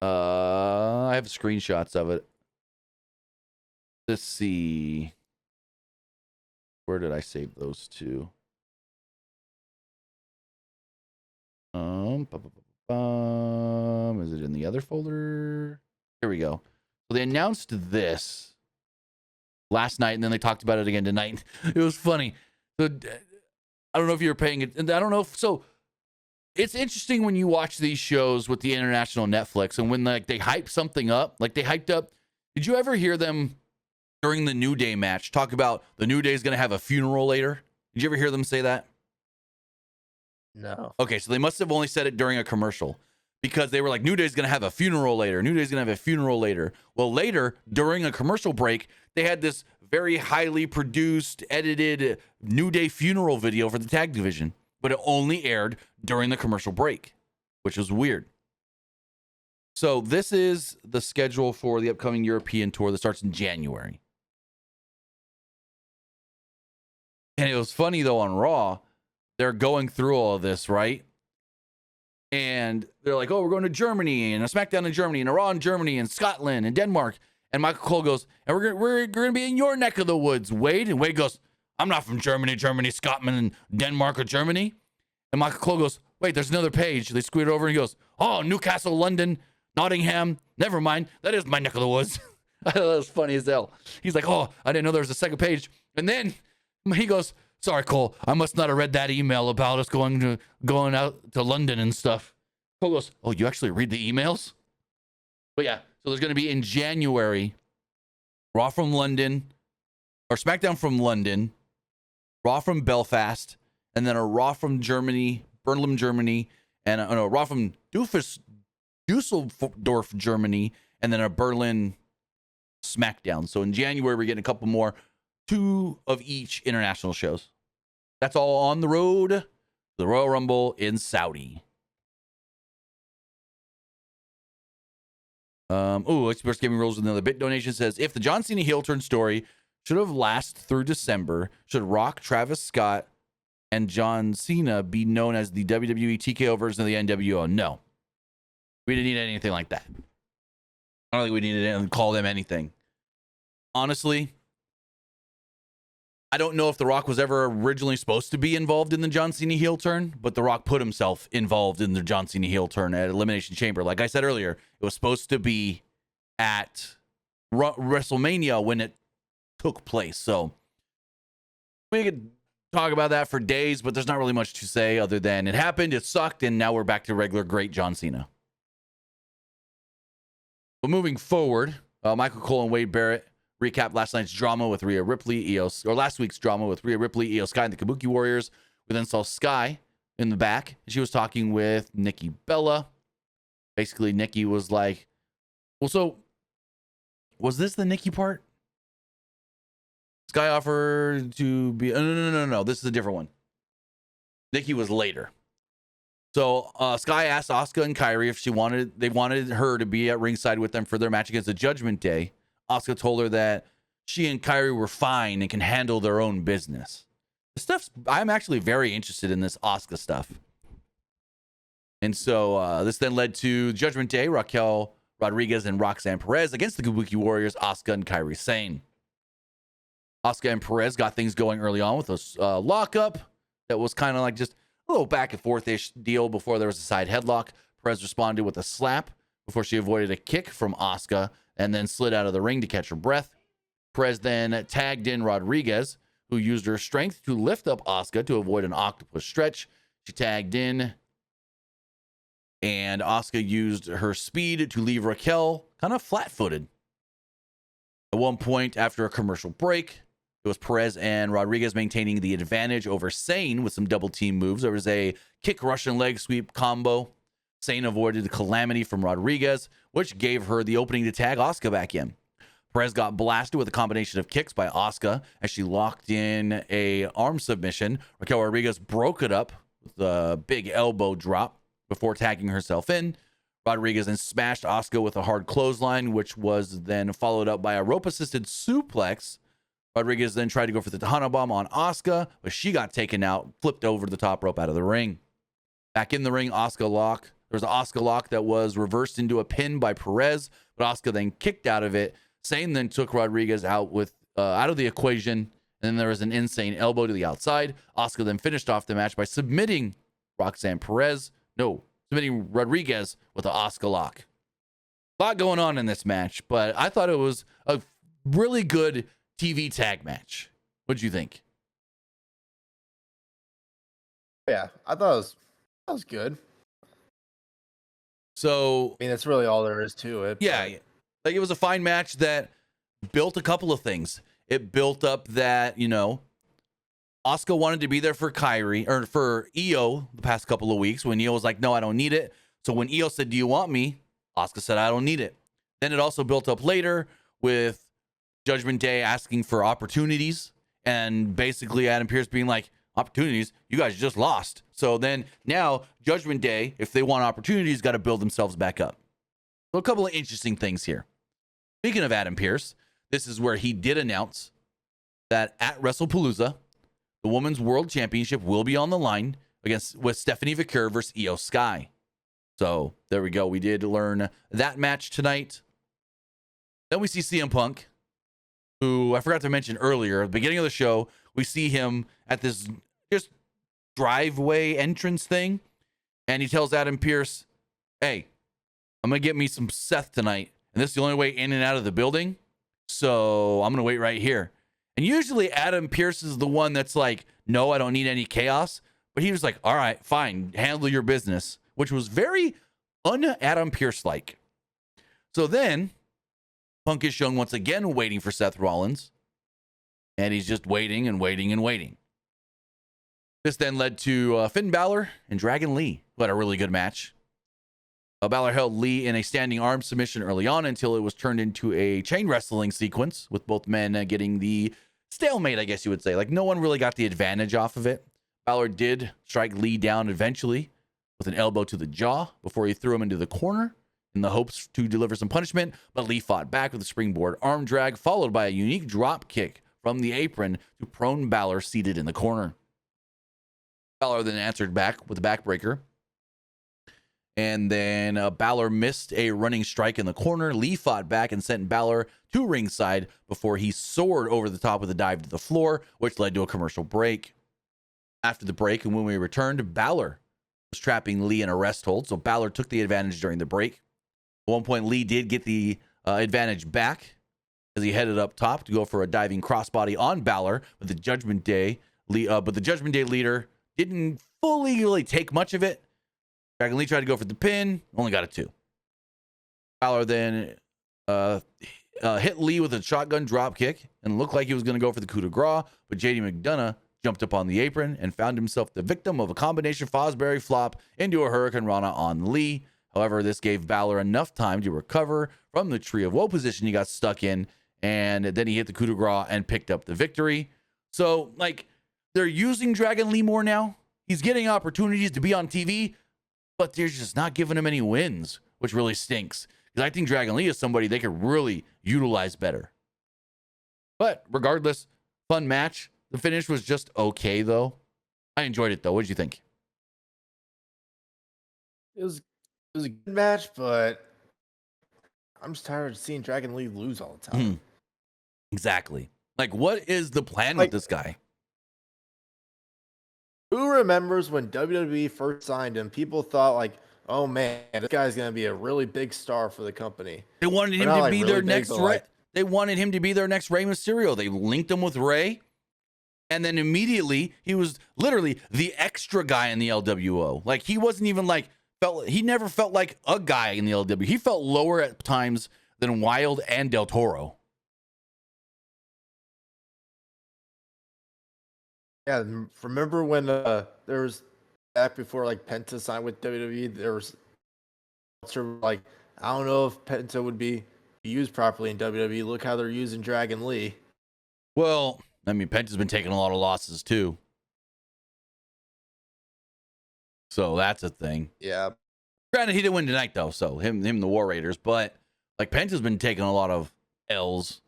I have screenshots of it. Let's see. Where did I save those to? Is it in the other folder? Here we go. So they announced this last night, and then they talked about it again tonight. It was funny. So I don't know if you were paying it. I don't know. So it's interesting when you watch these shows with the international Netflix, and when like they hype something up, like they hyped up. Did you ever hear them during the New Day match talk about the New Day is going to have a funeral later? Did you ever hear them say that? No. Okay, so they must have only said it during a commercial, because they were like, New Day's going to have a funeral later. New Day's going to have a funeral later. Well, later, during a commercial break, they had this very highly produced, edited New Day funeral video for the tag division, but it only aired during the commercial break, which was weird. So this is the schedule for the upcoming European tour that starts in January. And it was funny, though, on Raw, they're going through all of this, right? And they're like, oh, we're going to Germany, and a SmackDown in Germany, and a Raw in Germany, and Scotland, and Denmark. And Michael Cole goes, and we're going to be in your neck of the woods, Wade. And Wade goes, I'm not from Germany, Scotland, and Denmark, or Germany. And Michael Cole goes, wait, there's another page. They squeeze it over, and he goes, oh, Newcastle, London, Nottingham. Never mind. That is my neck of the woods. I thought that was funny as hell. He's like, oh, I didn't know there was a second page. And then he goes, sorry, Cole, I must not have read that email about us going out to London and stuff. Cole goes, oh, you actually read the emails? But yeah, so there's going to be in January, Raw from London, or SmackDown from London, Raw from Belfast, and then a Raw from Germany, Berlin, Germany, and a Raw from Dusseldorf, Germany, and then a Berlin SmackDown. So in January, we're getting a couple more, 2 of each international shows. That's all on the road to the Royal Rumble in Saudi. Express Gaming Rules with another bit donation says, if the John Cena heel turn story should have lasted through December, should Rock, Travis Scott, and John Cena be known as the WWE TKO version of the NWO? No. We didn't need anything like that. I don't think we needed to call them anything. Honestly, I don't know if The Rock was ever originally supposed to be involved in the John Cena heel turn, but The Rock put himself involved in the John Cena heel turn at Elimination Chamber. Like I said earlier, it was supposed to be at WrestleMania when it took place. So we could talk about that for days, but there's not really much to say other than it happened, it sucked, and now we're back to regular great John Cena. But moving forward, Michael Cole and Wade Barrett recap last night's drama with Rhea Ripley, last week's drama with Rhea Ripley, Io Sky, and the Kabuki Warriors. We then saw Sky in the back. She was talking with Nikki Bella. Basically, Nikki was like, well, so was this the Nikki part? Sky offered to be, no. This is a different one. Nikki was later. So Sky asked Asuka and Kairi if they wanted her to be at ringside with them for their match against the Judgment Day. Asuka told her that she and Kairi were fine and can handle their own business. I'm actually very interested in this Asuka stuff. And so this then led to Judgment Day. Raquel Rodriguez and Roxanne Perez against the Kabuki Warriors, Asuka and Kairi Sane. Asuka and Perez got things going early on with a lockup that was kind of like just a little back and forth-ish deal before there was a side headlock. Perez responded with a slap before she avoided a kick from Asuka and then slid out of the ring to catch her breath. Perez then tagged in Rodriguez, who used her strength to lift up Asuka to avoid an octopus stretch. She tagged in, and Asuka used her speed to leave Raquel kind of flat-footed. At one point, after a commercial break, it was Perez and Rodriguez maintaining the advantage over Sane with some double-team moves. There was a kick Russian leg sweep combo. Sane avoided the calamity from Rodriguez, which gave her the opening to tag Asuka back in. Perez got blasted with a combination of kicks by Asuka as she locked in a arm submission. Raquel Rodriguez broke it up with a big elbow drop before tagging herself in. Rodriguez then smashed Asuka with a hard clothesline, which was then followed up by a rope-assisted suplex. Rodriguez then tried to go for the Tejana Bomb on Asuka, but she got taken out, flipped over the top rope out of the ring. Back in the ring, Asuka lock. There was an Asuka lock that was reversed into a pin by Perez, but Asuka then kicked out of it. Sane then took Rodriguez out of the equation, and then there was an insane elbow to the outside. Asuka then finished off the match by submitting Rodriguez with an Asuka lock. A lot going on in this match, but I thought it was a really good TV tag match. What'd you think? Yeah, I thought that was good. So, I mean, that's really all there is to it. Yeah, like it was a fine match that built a couple of things. It built up that, Asuka wanted to be there for Kairi or for Io the past couple of weeks when Io was like, no, I don't need it. So when Io said, do you want me? Asuka said, I don't need it. Then it also built up later with Judgment Day asking for opportunities and basically Adam Pearce being like, opportunities? You guys just lost. So then now Judgment Day, if they want opportunities, got to build themselves back up. So a couple of interesting things here. Speaking of Adam Pearce, this is where he did announce that at WrestlePalooza, the Women's World Championship will be on the line with Stephanie Vaquer versus Io Sky. So there we go. We did learn that match tonight. Then we see CM Punk, who I forgot to mention earlier. At the beginning of the show, we see him at this just driveway entrance thing. And he tells Adam Pearce, hey, I'm going to get me some Seth tonight. And this is the only way in and out of the building. So I'm going to wait right here. And usually Adam Pearce is the one that's like, no, I don't need any chaos. But he was like, all right, fine, handle your business, which was very un-Adam Pearce-like. So then Punk is shown once again waiting for Seth Rollins. And he's just waiting and waiting and waiting. This then led to Finn Balor and Dragon Lee, who had a really good match. Balor held Lee in a standing arm submission early on until it was turned into a chain wrestling sequence with both men getting the stalemate, I guess you would say. Like, no one really got the advantage off of it. Balor did strike Lee down eventually with an elbow to the jaw before he threw him into the corner in the hopes to deliver some punishment, but Lee fought back with a springboard arm drag, followed by a unique drop kick from the apron to prone Balor seated in the corner. Balor then answered back with a backbreaker. And then Balor missed a running strike in the corner. Lee fought back and sent Balor to ringside before he soared over the top with a dive to the floor, which led to a commercial break. After the break, and when we returned, Balor was trapping Lee in a rest hold, so Balor took the advantage during the break. At one point, Lee did get the advantage back as he headed up top to go for a diving crossbody on Balor with the Judgment Day. But the Judgment Day leader didn't fully really take much of it. Dragon Lee tried to go for the pin, only got a 2. Balor then hit Lee with a shotgun drop kick and looked like he was going to go for the coup de grace, but JD McDonough jumped up on the apron and found himself the victim of a combination Fosbury flop into a Hurricane Rana on Lee. However, this gave Balor enough time to recover from the Tree of Woe position he got stuck in, and then he hit the coup de grace and picked up the victory. So, like, they're using Dragon Lee more now. He's getting opportunities to be on TV, but they're just not giving him any wins, which really stinks. Because I think Dragon Lee is somebody they could really utilize better. But regardless, fun match. The finish was just okay, though. I enjoyed it, though. What did you think? It was a good match, but I'm just tired of seeing Dragon Lee lose all the time. Exactly. Like, what is the plan with this guy? Who remembers when WWE first signed him? People thought like, "Oh man, this guy's gonna be a really big star for the company." They wanted him to be their next Rey. They wanted him to be their next Rey Mysterio. They linked him with Rey, and then immediately he was literally the extra guy in the LWO. Like, he wasn't even like he never felt like a guy in the LW. He felt lower at times than Wild and Del Toro. Yeah, remember when there was back before like Penta signed with WWE, there was like, I don't know if Penta would be used properly in WWE. Look how they're using Dragon Lee. Well, I mean, Penta's been taking a lot of losses too. So that's a thing. Yeah. Granted, he didn't win tonight though, so him the War Raiders, but like Penta's been taking a lot of L's.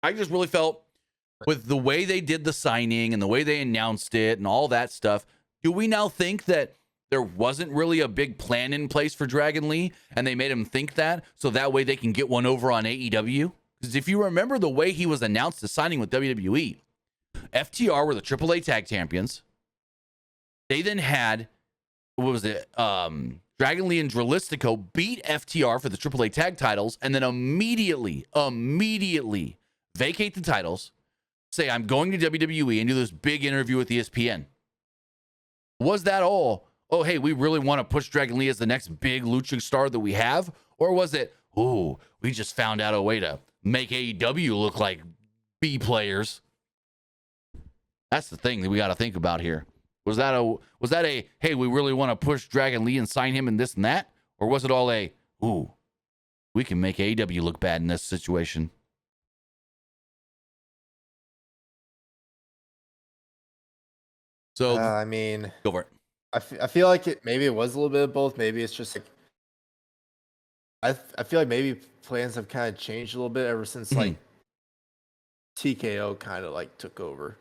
I just really felt with the way they did the signing and the way they announced it and all that stuff, do we now think that there wasn't really a big plan in place for Dragon Lee and they made him think that so that way they can get one over on AEW? Because if you remember the way he was announced as signing with WWE, FTR were the AAA tag champions. They then had, what was it? Dragon Lee and Dralistico beat FTR for the AAA tag titles and then immediately vacate the titles, say, I'm going to WWE and do this big interview with ESPN. Was that all? Oh, hey, we really want to push Dragon Lee as the next big lucha star that we have? Or was it, oh, we just found out a way to make AEW look like B players? That's the thing that we got to think about here. Was that a, hey, we really want to push Dragon Lee and sign him and this and that? Or was it all a, ooh, we can make AEW look bad in this situation? So, I mean, go for it. I feel like maybe it was a little bit of both. Maybe it's just like, I feel like maybe plans have kind of changed a little bit ever since like TKO kind of like took over.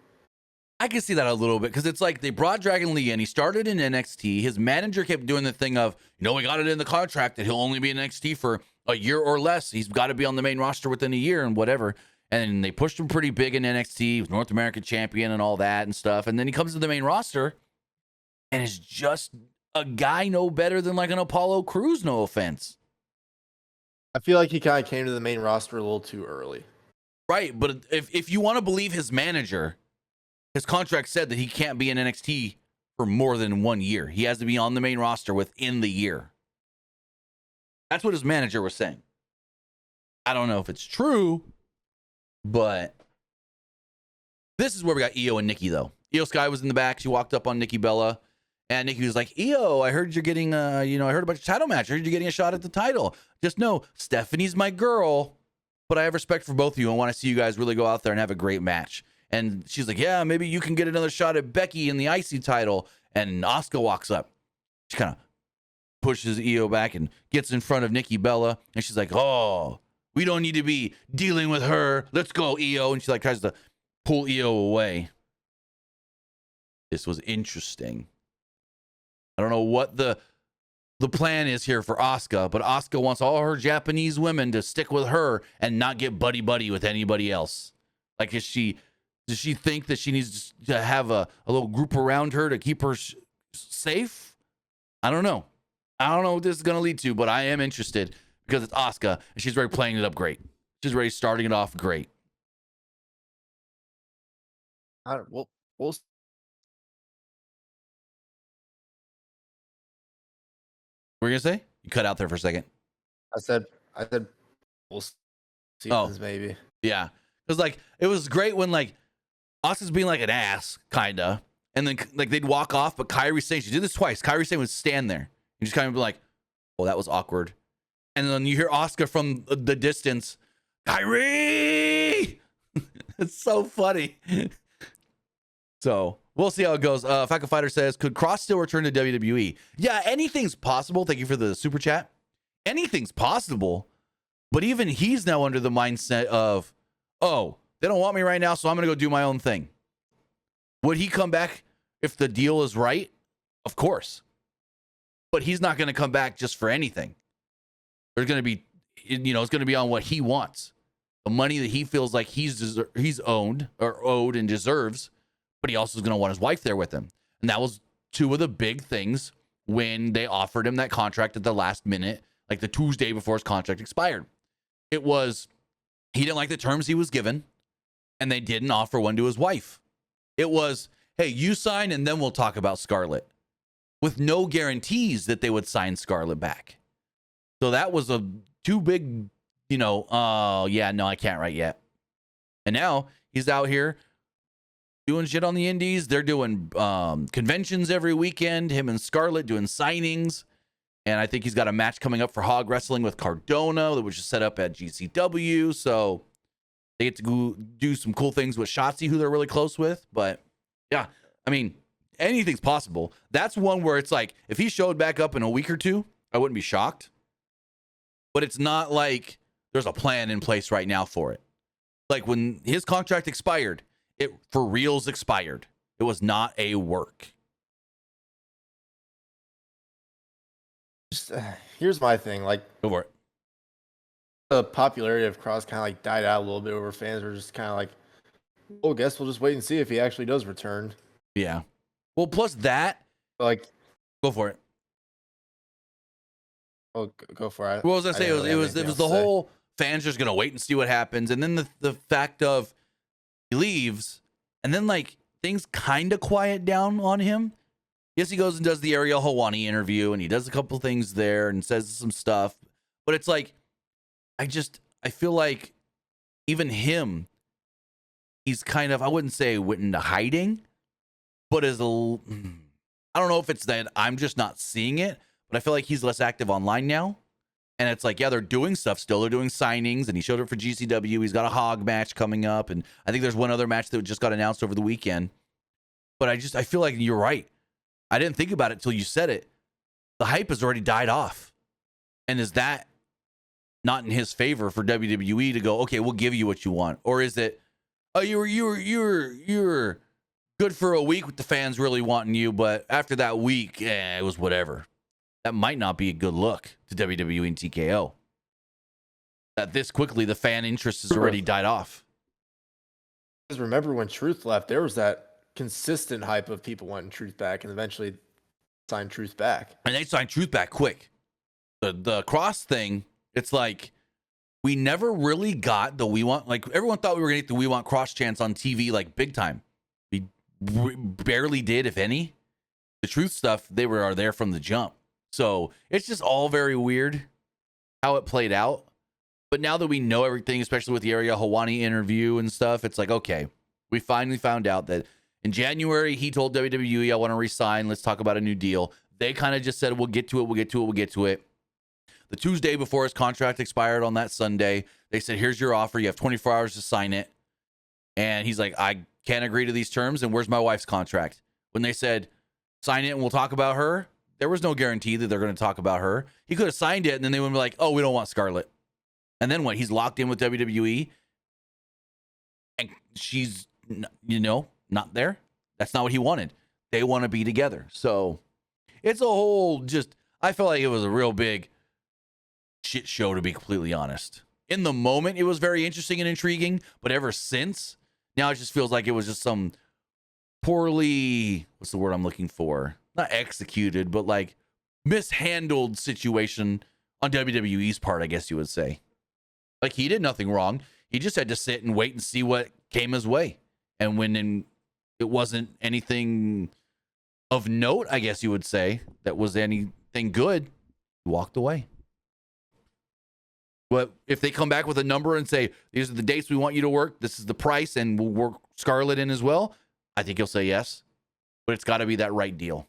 I can see that a little bit because it's like they brought Dragon Lee in. He started in NXT. His manager kept doing the thing of, we got it in the contract that he'll only be in NXT for a year or less. He's got to be on the main roster within a year and whatever. And they pushed him pretty big in NXT. He was North American champion and all that and stuff. And then he comes to the main roster and is just a guy no better than like an Apollo Crews, no offense. I feel like he kind of came to the main roster a little too early. Right, but if you want to believe his manager, his contract said that he can't be in NXT for more than 1 year. He has to be on the main roster within the year. That's what his manager was saying. I don't know if it's true, but this is where we got Io and Nikki, though. Io Sky was in the back. She walked up on Nikki Bella, and Nikki was like, Io, I heard you're getting, I heard about your title match. I heard you're getting a shot at the title. Just know, Stephanie's my girl, but I have respect for both of you and want to see you guys really go out there and have a great match. And she's like, yeah, maybe you can get another shot at Becky in the IC title. And Asuka walks up. She kind of pushes Io back and gets in front of Nikki Bella. And she's like, oh, we don't need to be dealing with her. Let's go, Io. And she like tries to pull Io away. This was interesting. I don't know what the plan is here for Asuka, but Asuka wants all her Japanese women to stick with her and not get buddy-buddy with anybody else. Like, does she think that she needs to have a little group around her to keep her safe? I don't know. I don't know what this is going to lead to, but I am interested because it's Asuka, and she's already playing it up great. She's already starting it off great. We'll What were you going to say? You cut out there for a second. I said we'll see maybe. Yeah. Because, like, it was great when, like, Asuka's being like an ass, kind of. And then, like, they'd walk off, but Kairi Sane, she did this twice. Kairi Sane would stand there and just kind of be like, oh, that was awkward. And then you hear Asuka from the distance, Kairi! It's so funny. So, we'll see how it goes. Falcon Fighter says, could Kross still return to WWE? Yeah, anything's possible. Thank you for the super chat. Anything's possible. But even he's now under the mindset of, oh, they don't want me right now, so I'm going to go do my own thing. Would he come back if the deal is right? Of course. But he's not going to come back just for anything. There's going to be it's going to be on what he wants, the money that he feels like he's owned or owed and deserves. But he also is going to want his wife there with him, and that was two of the big things when they offered him that contract at the last minute, like the Tuesday before his contract expired. It was he didn't like the terms he was given, and they didn't offer one to his wife. It was, hey, you sign, and then we'll talk about Scarlett, with no guarantees that they would sign Scarlett back. So that was a too big, yeah, no, I can't right yet. And now he's out here doing shit on the indies. They're doing conventions every weekend, him and Scarlett doing signings. And I think he's got a match coming up for Hog Wrestling with Cardona, which is set up at GCW. So they get to go do some cool things with Shotzi, who they're really close with. But yeah, I mean, anything's possible. That's one where it's like, if he showed back up in a week or two, I wouldn't be shocked. But it's not like there's a plan in place right now for it. Like when his contract expired, it for reals expired. It was not a work. Here's my thing. Like, Go for it. the popularity of Kross kind of like died out a little bit over fans were just kind of like, well, I guess we'll just wait and see if he actually does return. Yeah. Well, plus that. Like, Go for it. oh, go for it. What was I say? It was the whole fans just gonna wait and see what happens, and then the fact of he leaves, and then like things kind of quiet down on him. Yes, he goes and does the Ariel Helwani interview, and he does a couple things there and says some stuff, but it's like I feel like even him, he's kind of, I wouldn't say went into hiding, but I don't know if it's that I'm just not seeing it. But I feel like he's less active online now. And it's like, yeah, they're doing stuff still. They're doing signings, and he showed up for GCW. He's got a Hog match coming up. And I think there's one other match that just got announced over the weekend. But I feel like you're right. I didn't think about it till you said it. The hype has already died off. And is that not in his favor for WWE to go, okay, we'll give you what you want? Or is it, oh, you were good for a week with the fans really wanting you, but after that week, it was whatever. That might not be a good look to WWE and TKO. That this quickly, the fan interest has already died off. Because remember when Truth left, there was that consistent hype of people wanting Truth back, and eventually signed Truth back. And they signed Truth back quick. The Kross thing, it's like we never really got the we want, like everyone thought we were going to get the we want Kross chance on TV like big time. We barely did, if any. The Truth stuff, they are there from the jump. So it's just all very weird how it played out. But now that we know everything, especially with the Ariel Helwani interview and stuff, it's like, okay, we finally found out that in January, he told WWE, I want to resign. Let's talk about a new deal. They kind of just said, we'll get to it. The Tuesday before his contract expired on that Sunday, they said, here's your offer. You have 24 hours to sign it. And he's like, I can't agree to these terms. And where's my wife's contract? When they said, sign it and we'll talk about her, there was no guarantee that they're going to talk about her. He could have signed it, and then they would be like, oh, we don't want Scarlett. And then what? He's locked in with WWE, and she's, not there. That's not what he wanted. They want to be together. So it's a whole I felt like it was a real big shit show, to be completely honest. In the moment, it was very interesting and intriguing, but ever since, now it just feels like it was just some poorly, what's the word I'm looking for? Not executed, but like mishandled situation on WWE's part, I guess you would say. Like he did nothing wrong. He just had to sit and wait and see what came his way. And when it wasn't anything of note, I guess you would say, that was anything good, he walked away. But if they come back with a number and say, these are the dates we want you to work, this is the price, and we'll work Scarlett in as well, I think he'll say yes. But it's got to be that right deal.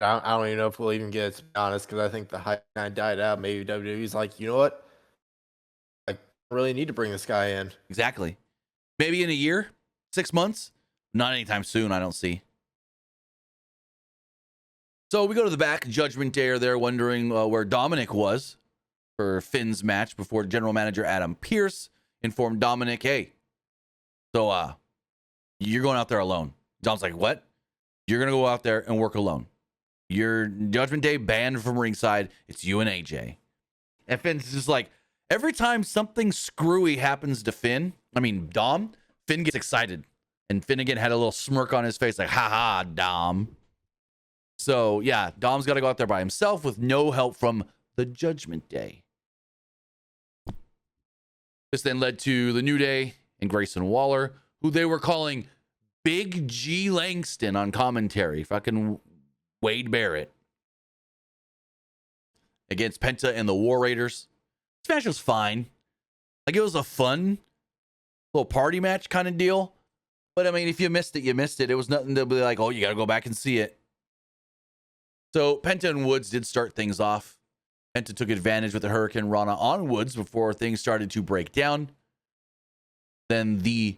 I don't even know if we'll even get it, to be honest, because I think the hype kind of died out. Maybe WWE's like, you know what? I really need to bring this guy in. Exactly. Maybe in a year, 6 months. Not anytime soon, I don't see. So we go to the back. Judgment Day are there wondering where Dominic was for Finn's match before general manager Adam Pearce informed Dominic, hey, so you're going out there alone. Dom's like, what? You're going to go out there and work alone. Your Judgment Day banned from ringside. It's you and AJ. And Finn's just like, every time something screwy happens to Dom, Finn gets excited. And Finn again had a little smirk on his face, like, haha, Dom. So, yeah, Dom's got to go out there by himself with no help from the Judgment Day. This then led to the New Day and Grayson Waller, who they were calling Big G Langston on commentary. Fucking Wade Barrett. Against Penta and the War Raiders. This match was fine. Like, it was a fun little party match kind of deal. But, I mean, if you missed it, you missed it. It was nothing to be like, oh, you got to go back and see it. So, Penta and Woods did start things off. Penta took advantage with the Hurricane Rana on Woods before things started to break down. Then the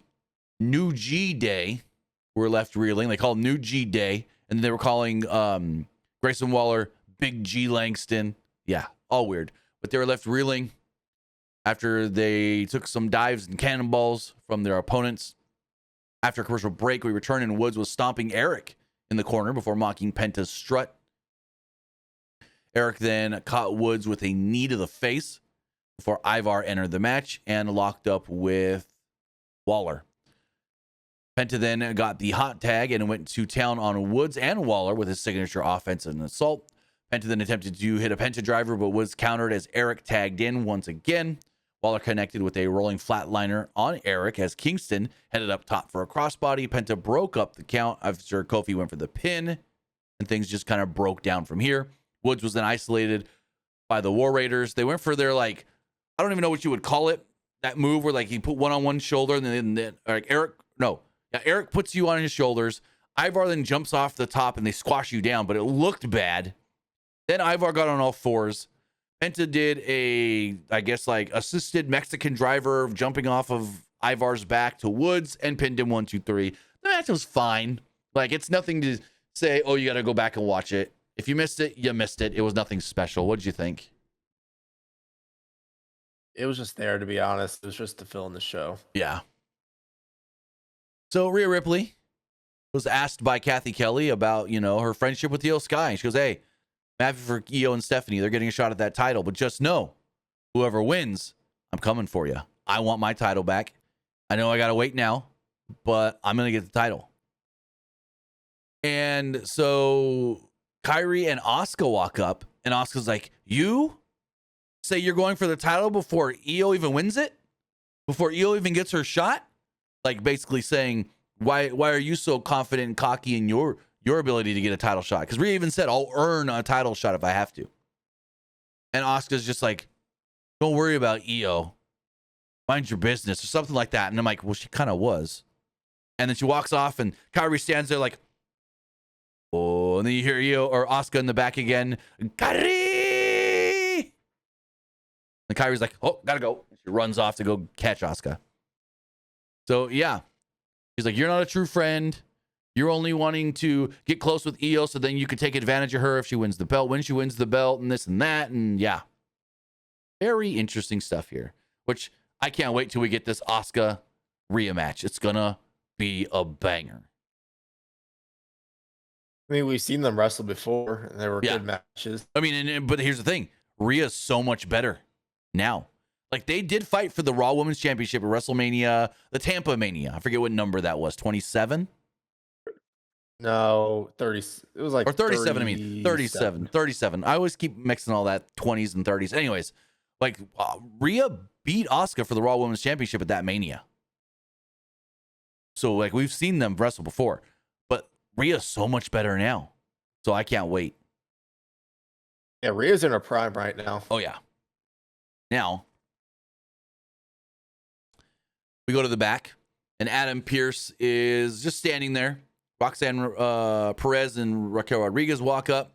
New G Day were left reeling. They called New G Day. And they were calling Grayson Waller Big G Langston. Yeah, all weird. But they were left reeling after they took some dives and cannonballs from their opponents. After a commercial break, we return and Woods was stomping Eric in the corner before mocking Penta's strut. Eric then caught Woods with a knee to the face before Ivar entered the match and locked up with Waller. Penta then got the hot tag and went to town on Woods and Waller with his signature offense and assault. Penta then attempted to hit a Penta driver, but Woods countered as Eric tagged in once again. Waller connected with a rolling flatliner on Eric as Kingston headed up top for a crossbody. Penta broke up the count after Kofi went for the pin, and things just kind of broke down from here. Woods was then isolated by the War Raiders. They went for their, like, I don't even know what you would call it, that move where, like, he put one on one shoulder and then like Eric puts you on his shoulders. Ivar then jumps off the top and they squash you down, but it looked bad. Then Ivar got on all fours. Penta did a, I guess, like, assisted Mexican driver jumping off of Ivar's back to Woods and pinned him 1, 2, 3. The match was fine. Like, it's nothing to say, oh, you got to go back and watch it. If you missed it, you missed it. It was nothing special. What did you think? It was just there, to be honest. It was just to fill in the show. Yeah. So Rhea Ripley was asked by Kathy Kelly about, her friendship with Io Sky. She goes, hey, I'm happy for Io and Stephanie. They're getting a shot at that title. But just know, whoever wins, I'm coming for you. I want my title back. I know I got to wait now, but I'm going to get the title. And so Kairi and Asuka walk up, and Asuka's like, you say you're going for the title before Io even wins it? Before Io even gets her shot? Like, basically saying, why are you so confident and cocky in your ability to get a title shot? Because Rhea even said, I'll earn a title shot if I have to. And Asuka's just like, don't worry about Io. Mind your business, or something like that. And I'm like, well, she kind of was. And then she walks off, and Kairi stands there like, oh, and then you hear Io or Asuka in the back again. Kairi! And Kairi's like, oh, gotta go. She runs off to go catch Asuka. So, yeah. He's like, you're not a true friend. You're only wanting to get close with Io so then you can take advantage of her if she wins the belt, when she wins the belt, and this and that. And, yeah. Very interesting stuff here, which I can't wait till we get this Asuka Rhea match. It's gonna be a banger. I mean, we've seen them wrestle before, and they were good matches. I mean, but here's the thing. Rhea's so much better now. Like, they did fight for the Raw Women's Championship at WrestleMania, the Tampa Mania. I forget what number that was. 27? No, 30. It was like, or 37. 37. I always keep mixing all that 20s and 30s. Anyways, like, Rhea beat Asuka for the Raw Women's Championship at that Mania. So, like, we've seen them wrestle before. But Rhea's so much better now. So I can't wait. Yeah, Rhea's in her prime right now. Oh, yeah. Now, we go to the back, and Adam Pearce is just standing there. Roxanne Perez and Raquel Rodriguez walk up,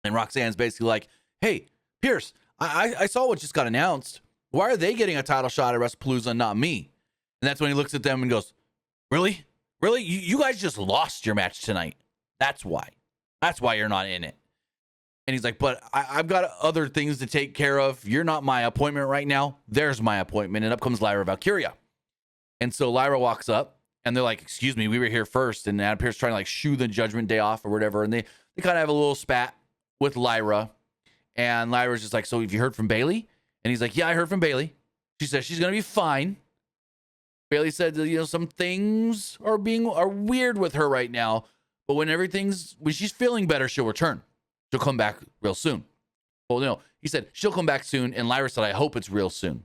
and Roxanne's basically like, hey, Pearce, I saw what just got announced. Why are they getting a title shot at WrestlePalooza and not me? And that's when he looks at them and goes, really? Really? You guys just lost your match tonight. That's why. That's why you're not in it. And he's like, but I've got other things to take care of. You're not my appointment right now. There's my appointment. And up comes Lyra Valkyria. And so Lyra walks up, and they're like, excuse me, we were here first. And Adam Pearce trying to, like, shoo the Judgment Day off or whatever. And they kind of have a little spat with Lyra. And Lyra's just like, so have you heard from Bayley? And he's like, yeah, I heard from Bayley. She says she's going to be fine. Bayley said that, some things are weird with her right now. But when she's feeling better, she'll return. She'll come back real soon. Well, no, he said she'll come back soon. And Lyra said, I hope it's real soon.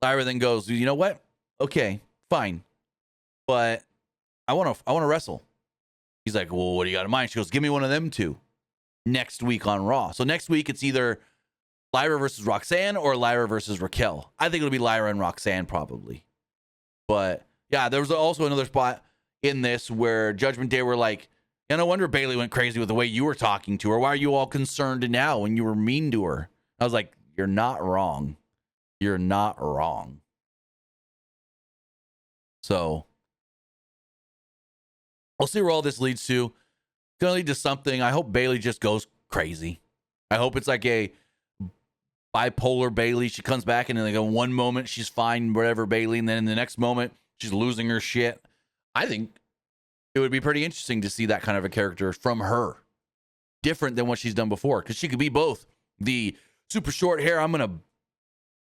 Lyra then goes, you know what? Okay, fine. But I want to wrestle. He's like, well, what do you got in mind? She goes, give me one of them two next week on Raw. So next week, it's either Lyra versus Roxanne or Lyra versus Raquel. I think it'll be Lyra and Roxanne probably. But yeah, there was also another spot in this where Judgment Day were like, no wonder Bayley went crazy with the way you were talking to her. Why are you all concerned now when you were mean to her? I was like, you're not wrong. You're not wrong. So we'll see where all this leads to. It's going to lead to something. I hope Bayley just goes crazy. I hope it's like a bipolar Bayley. She comes back and in like a one moment she's fine, whatever Bayley, and then in the next moment she's losing her shit. I think it would be pretty interesting to see that kind of a character from her. Different than what she's done before. Because she could be both the super short hair, I'm going to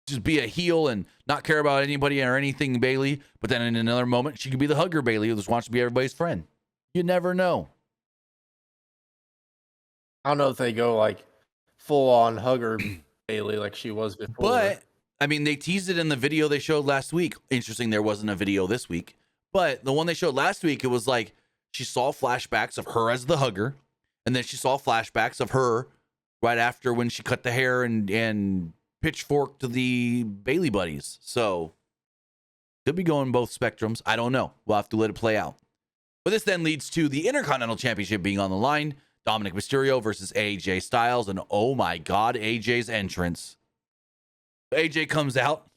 just be a heel and not care about anybody or anything Bayley. But then in another moment, she could be the hugger Bayley who just wants to be everybody's friend. You never know. I don't know if they go like full on hugger Bayley like she was before. But, I mean, they teased it in the video they showed last week. Interesting, there wasn't a video this week. But the one they showed last week, it was like she saw flashbacks of her as the hugger. And then she saw flashbacks of her right after when she cut the hair and pitchfork to the Bayley buddies. So could be going both spectrums. I don't know. We'll have to let it play out. But this then leads to the Intercontinental Championship being on the line. Dominic Mysterio versus AJ Styles. And oh my God, AJ's entrance. AJ comes out.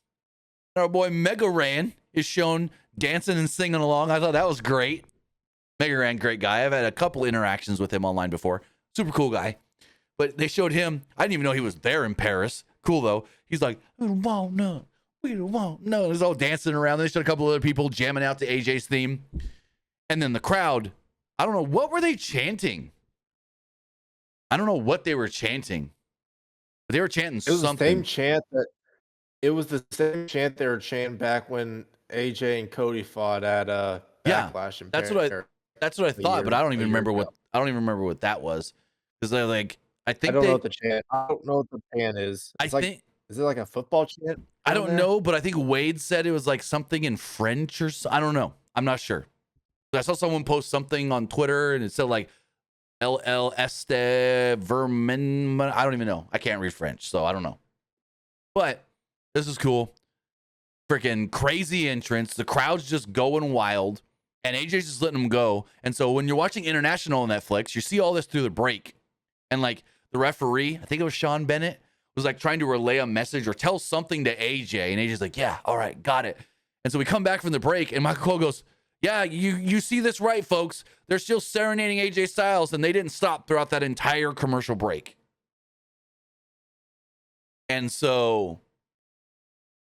Our boy Mega Ran is shown dancing and singing along. I thought that was great. Mega Ran, great guy. I've had a couple interactions with him online before. Super cool guy. But they showed him. I didn't even know he was there in Paris. Cool, though. He's like, we don't want no. We don't want no. He's all dancing around. They showed a couple other people jamming out to AJ's theme. And then the crowd, I don't know. What were they chanting? I don't know what they were chanting. But they were chanting something. It was the same chant they were chanting back when AJ and Cody fought at Backlash. And that's what I thought, but I don't even remember what that was. Because they're like, I don't know what the chant. I don't know what the chant is. Is it like a football chant? I don't know, but I think Wade said it was like something in French or I don't know. I'm not sure. But I saw someone post something on Twitter and it said like LL Este Vermin. I don't even know. I can't read French, so I don't know. But this is cool. Freaking crazy entrance. The crowd's just going wild. And AJ's just letting them go. And so when you're watching International on Netflix, you see all this through the break. And like the referee, I think it was Sean Bennett, was like trying to relay a message or tell something to AJ. And AJ's like, yeah, all right, got it. And so we come back from the break and Michael Cole goes, yeah, you see this right, folks. They're still serenading AJ Styles and they didn't stop throughout that entire commercial break. And so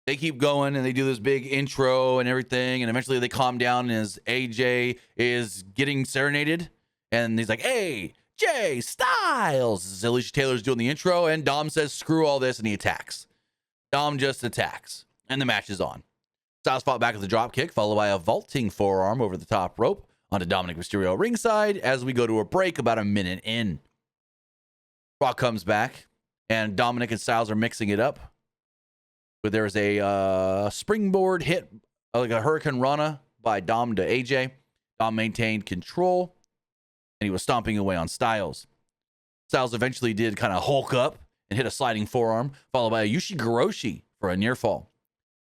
they keep going and they do this big intro and everything. And eventually they calm down as AJ is getting serenaded. And he's like, hey, Jay Styles. Alicia Taylor's doing the intro. And Dom says, screw all this. And he attacks. Dom just attacks. And the match is on. Styles fought back with a drop kick, followed by a vaulting forearm over the top rope onto Dominic Mysterio ringside as we go to a break about a minute in. Brock comes back. And Dominic and Styles are mixing it up. But there's a springboard hit, like a Hurricane Rana by Dom to AJ. Dom maintained control, and he was stomping away on Styles. Styles eventually did kind of hulk up and hit a sliding forearm, followed by a Ushigoroshi for a near fall.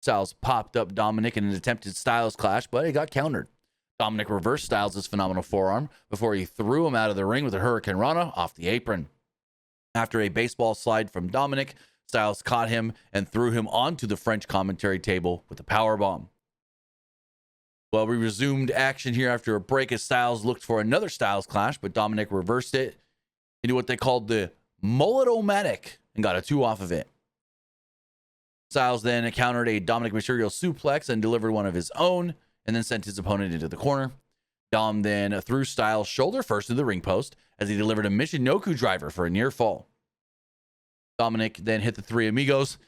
Styles popped up Dominic in an attempted Styles clash, but it got countered. Dominic reversed Styles' phenomenal forearm before he threw him out of the ring with a Hurricane Rana off the apron. After a baseball slide from Dominic, Styles caught him and threw him onto the French commentary table with a powerbomb. Well, we resumed action here after a break as Styles looked for another Styles clash, but Dominic reversed it into what they called the Mullet-O-Matic and got a 2 off of it. Styles then countered a Dominic Mysterio suplex and delivered one of his own, and then sent his opponent into the corner. Dom then threw Styles shoulder first to the ring post as he delivered a Michinoku driver for a near fall. Dominic then hit the three amigos,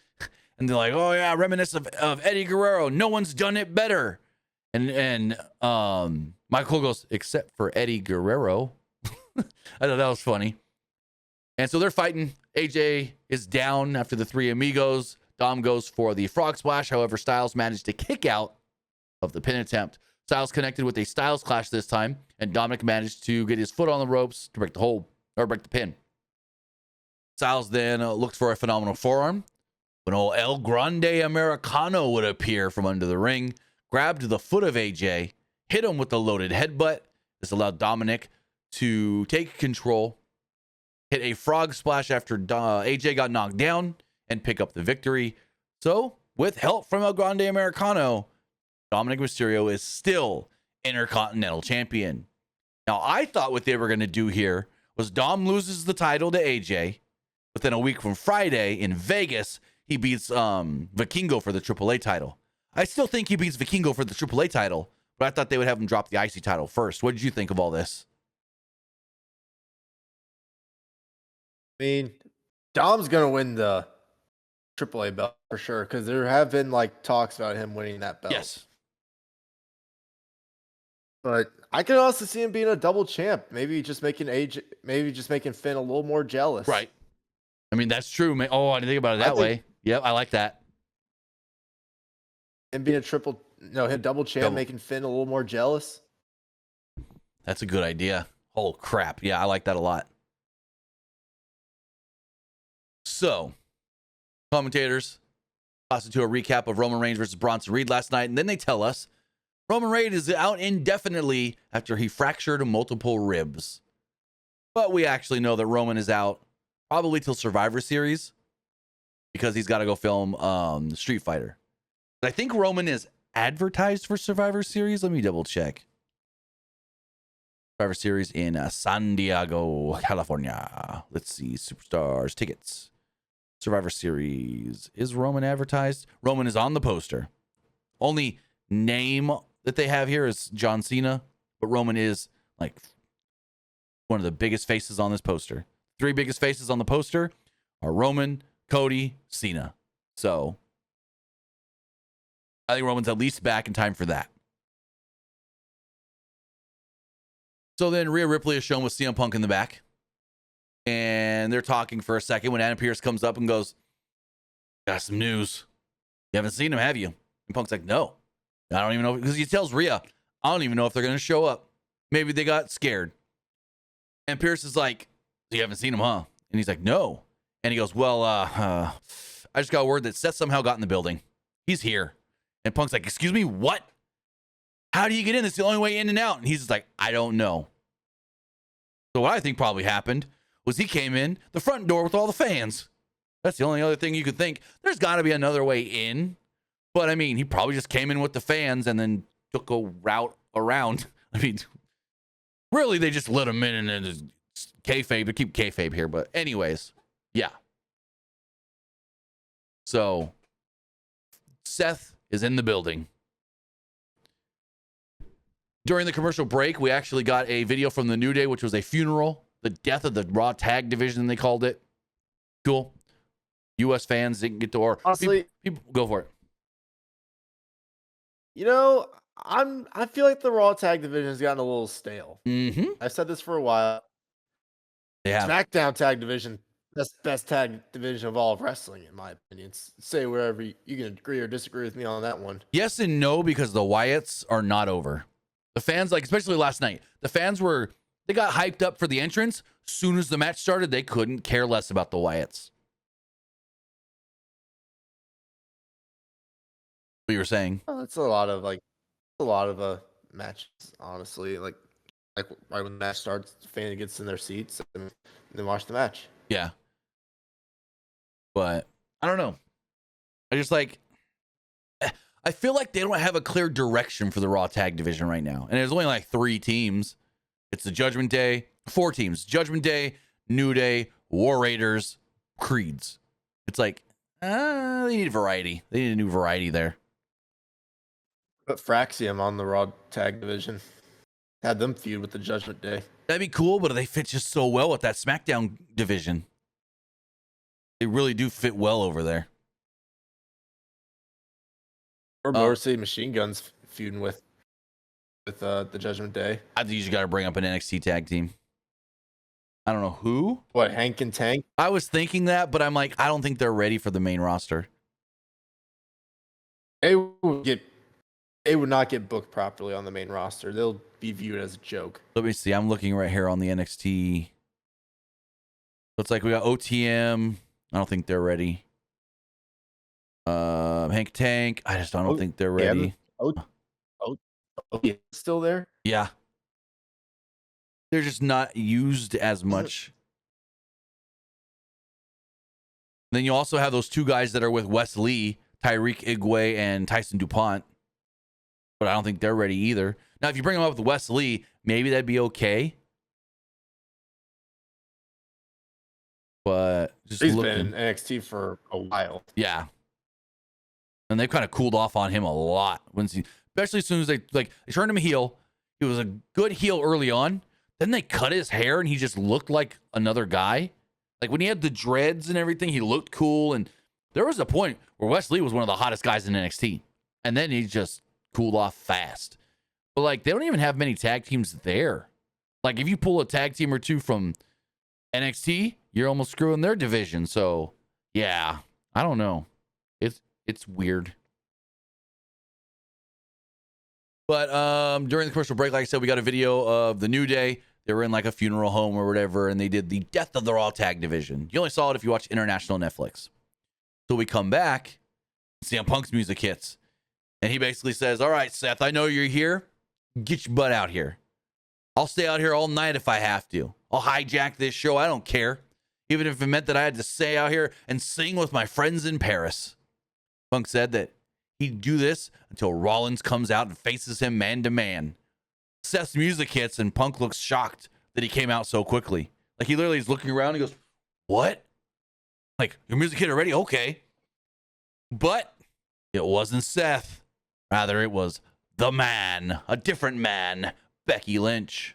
and they're like, oh yeah, reminiscent of Eddie Guerrero. No one's done it better. And Michael goes, except for Eddie Guerrero. I thought that was funny. And so they're fighting. AJ is down after the three amigos. Dom goes for the frog splash. However, Styles managed to kick out of the pin attempt. Styles connected with a Styles clash this time, and Dominic managed to get his foot on the ropes to break the hold, or break the pin. Styles then looked for a phenomenal forearm. An old El Grande Americano would appear from under the ring, grabbed the foot of AJ, hit him with the loaded headbutt. This allowed Dominic to take control, hit a frog splash after AJ got knocked down, and pick up the victory. So, with help from El Grande Americano, Dominic Mysterio is still Intercontinental Champion. Now, I thought what they were going to do here was Dom loses the title to AJ, but then a week from Friday in Vegas, he beats Vikingo for the AAA title. I still think he beats Vikingo for the AAA title, but I thought they would have him drop the IC title first. What did you think of all this? I mean, Dom's going to win the AAA belt for sure, because there have been like talks about him winning that belt. Yes. But I could also see him being a double champ. Maybe just making Finn a little more jealous. Right. I mean, that's true. Oh, I didn't think about it that way. Yep, I like that. And being a double champ, making Finn a little more jealous. That's a good idea. Oh, crap. Yeah, I like that a lot. So, commentators toss into a recap of Roman Reigns versus Bronson Reed last night, and then they tell us Roman Reigns is out indefinitely after he fractured multiple ribs. But we actually know that Roman is out probably till Survivor Series because he's got to go film Street Fighter. But I think Roman is advertised for Survivor Series. Let me double check. Survivor Series in San Diego, California. Let's see. Superstars tickets. Survivor Series. Is Roman advertised? Roman is on the poster. Only name that they have here is John Cena, but Roman is like one of the biggest faces on this poster. Three biggest faces on the poster are Roman, Cody, Cena. So I think Roman's at least back in time for that. So then Rhea Ripley is shown with CM Punk in the back. And they're talking for a second when Adam Pearce comes up and goes, got some news. You haven't seen him, have you? And Punk's like, no. I don't even know. Because he tells Rhea, I don't even know if they're going to show up. Maybe they got scared. And Pearce is like, you haven't seen him, huh? And he's like, no. And he goes, well, I just got word that Seth somehow got in the building. He's here. And Punk's like, excuse me, what? How do you get in? That's the only way in and out. And he's just like, I don't know. So what I think probably happened was he came in the front door with all the fans. That's the only other thing you could think. There's got to be another way in. But, I mean, he probably just came in with the fans and then took a route around. I mean, really, they just let him in and then just kayfabe to keep kayfabe here. But anyways, yeah. So, Seth is in the building. During the commercial break, we actually got a video from the New Day, which was a funeral. The death of the Raw Tag Division, they called it. Cool. U.S. fans didn't get to, or honestly, people go for it. You know, I feel like the Raw Tag Division has gotten a little stale. Mm-hmm. I've said this for a while. Yeah. SmackDown Tag Division, that's the best tag division of all of wrestling, in my opinion. Say wherever you can agree or disagree with me on that one. Yes and no, because the Wyatts are not over. The fans, like, especially last night, the fans they got hyped up for the entrance. Soon as the match started, they couldn't care less about the Wyatts. What you were saying? Oh, it's a lot of matches, honestly. Like right when the match starts, the fan gets in their seats and then watch the match. Yeah. But I don't know. I feel like they don't have a clear direction for the Raw Tag Division right now. And there's only like 3 teams. It's the Judgment Day, 4 teams. Judgment Day, New Day, War Raiders, Creeds. It's like, they need variety. They need a new variety there. Put Fraxium on the Raw Tag Division. Had them feud with the Judgment Day. That'd be cool, but they fit just so well with that SmackDown division. They really do fit well over there. Or Motor City Machine Guns feuding with the Judgment Day. I think you just got to bring up an NXT tag team. I don't know who. What, Hank and Tank? I was thinking that, but I'm like, I don't think they're ready for the main roster. They would not get booked properly on the main roster. They'll be viewed as a joke. Let me see. I'm looking right here on the NXT. Looks like we got OTM. I don't think they're ready. Hank Tank. I just don't think they're ready. Yeah, still there? Yeah. They're just not used as much. Then you also have those two guys that are with Wes Lee, Tyreek Igwe and Tyson DuPont. But I don't think they're ready either. Now, if you bring them up with Wes Lee, maybe that'd be okay. But just he's been in NXT for a while. Yeah. And they've kind of cooled off on him a lot. Especially as soon as they turned him heel. He was a good heel early on. Then they cut his hair and he just looked like another guy. Like when he had the dreads and everything, he looked cool. And there was a point where Wes Lee was one of the hottest guys in NXT. And then he just cooled off fast. But like they don't even have many tag teams there. Like if you pull a tag team or two from NXT, you're almost screwing their division. So yeah, I don't know. It's weird. But during the commercial break, like I said, we got a video of the New Day. They were in like a funeral home or whatever, and they did the Death of the Raw Tag Division. You only saw it if you watch international Netflix. So we come back, CM Punk's music hits, and he basically says, all right, Seth, I know you're here. Get your butt out here. I'll stay out here all night if I have to. I'll hijack this show. I don't care. Even if it meant that I had to stay out here and sing with my friends in Paris. Punk said that he'd do this until Rollins comes out and faces him man to man. Seth's music hits and Punk looks shocked that he came out so quickly. Like he literally is looking around and he goes, what? Like, your music hit already? Okay. But it wasn't Seth. Rather, it was the man, a different man, Becky Lynch.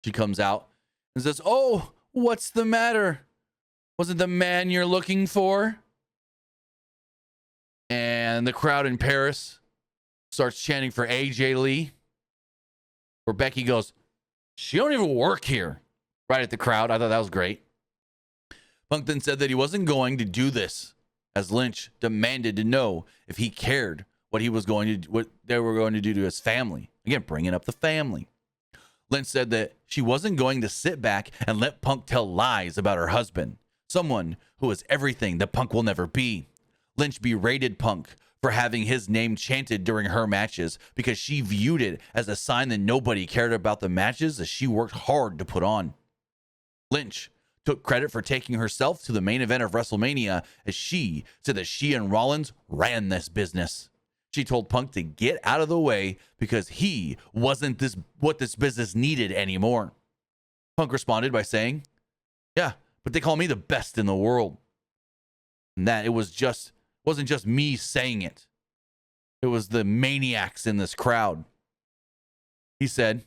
She comes out and says, oh, what's the matter? Was it the man you're looking for? And the crowd in Paris starts chanting for AJ Lee. Where Becky goes, she don't even work here. Right at the crowd. I thought that was great. Punk then said that he wasn't going to do this, as Lynch demanded to know if he cared what they were going to do to his family. Again, bringing up the family. Lynch said that she wasn't going to sit back and let Punk tell lies about her husband, someone who is everything that Punk will never be. Lynch berated Punk for having his name chanted during her matches because she viewed it as a sign that nobody cared about the matches that she worked hard to put on. Lynch took credit for taking herself to the main event of WrestleMania as she said that she and Rollins ran this business. She told Punk to get out of the way because he wasn't what this business needed anymore. Punk responded by saying, yeah, but they call me the best in the world. And that it wasn't just me saying it. It was the maniacs in this crowd. He said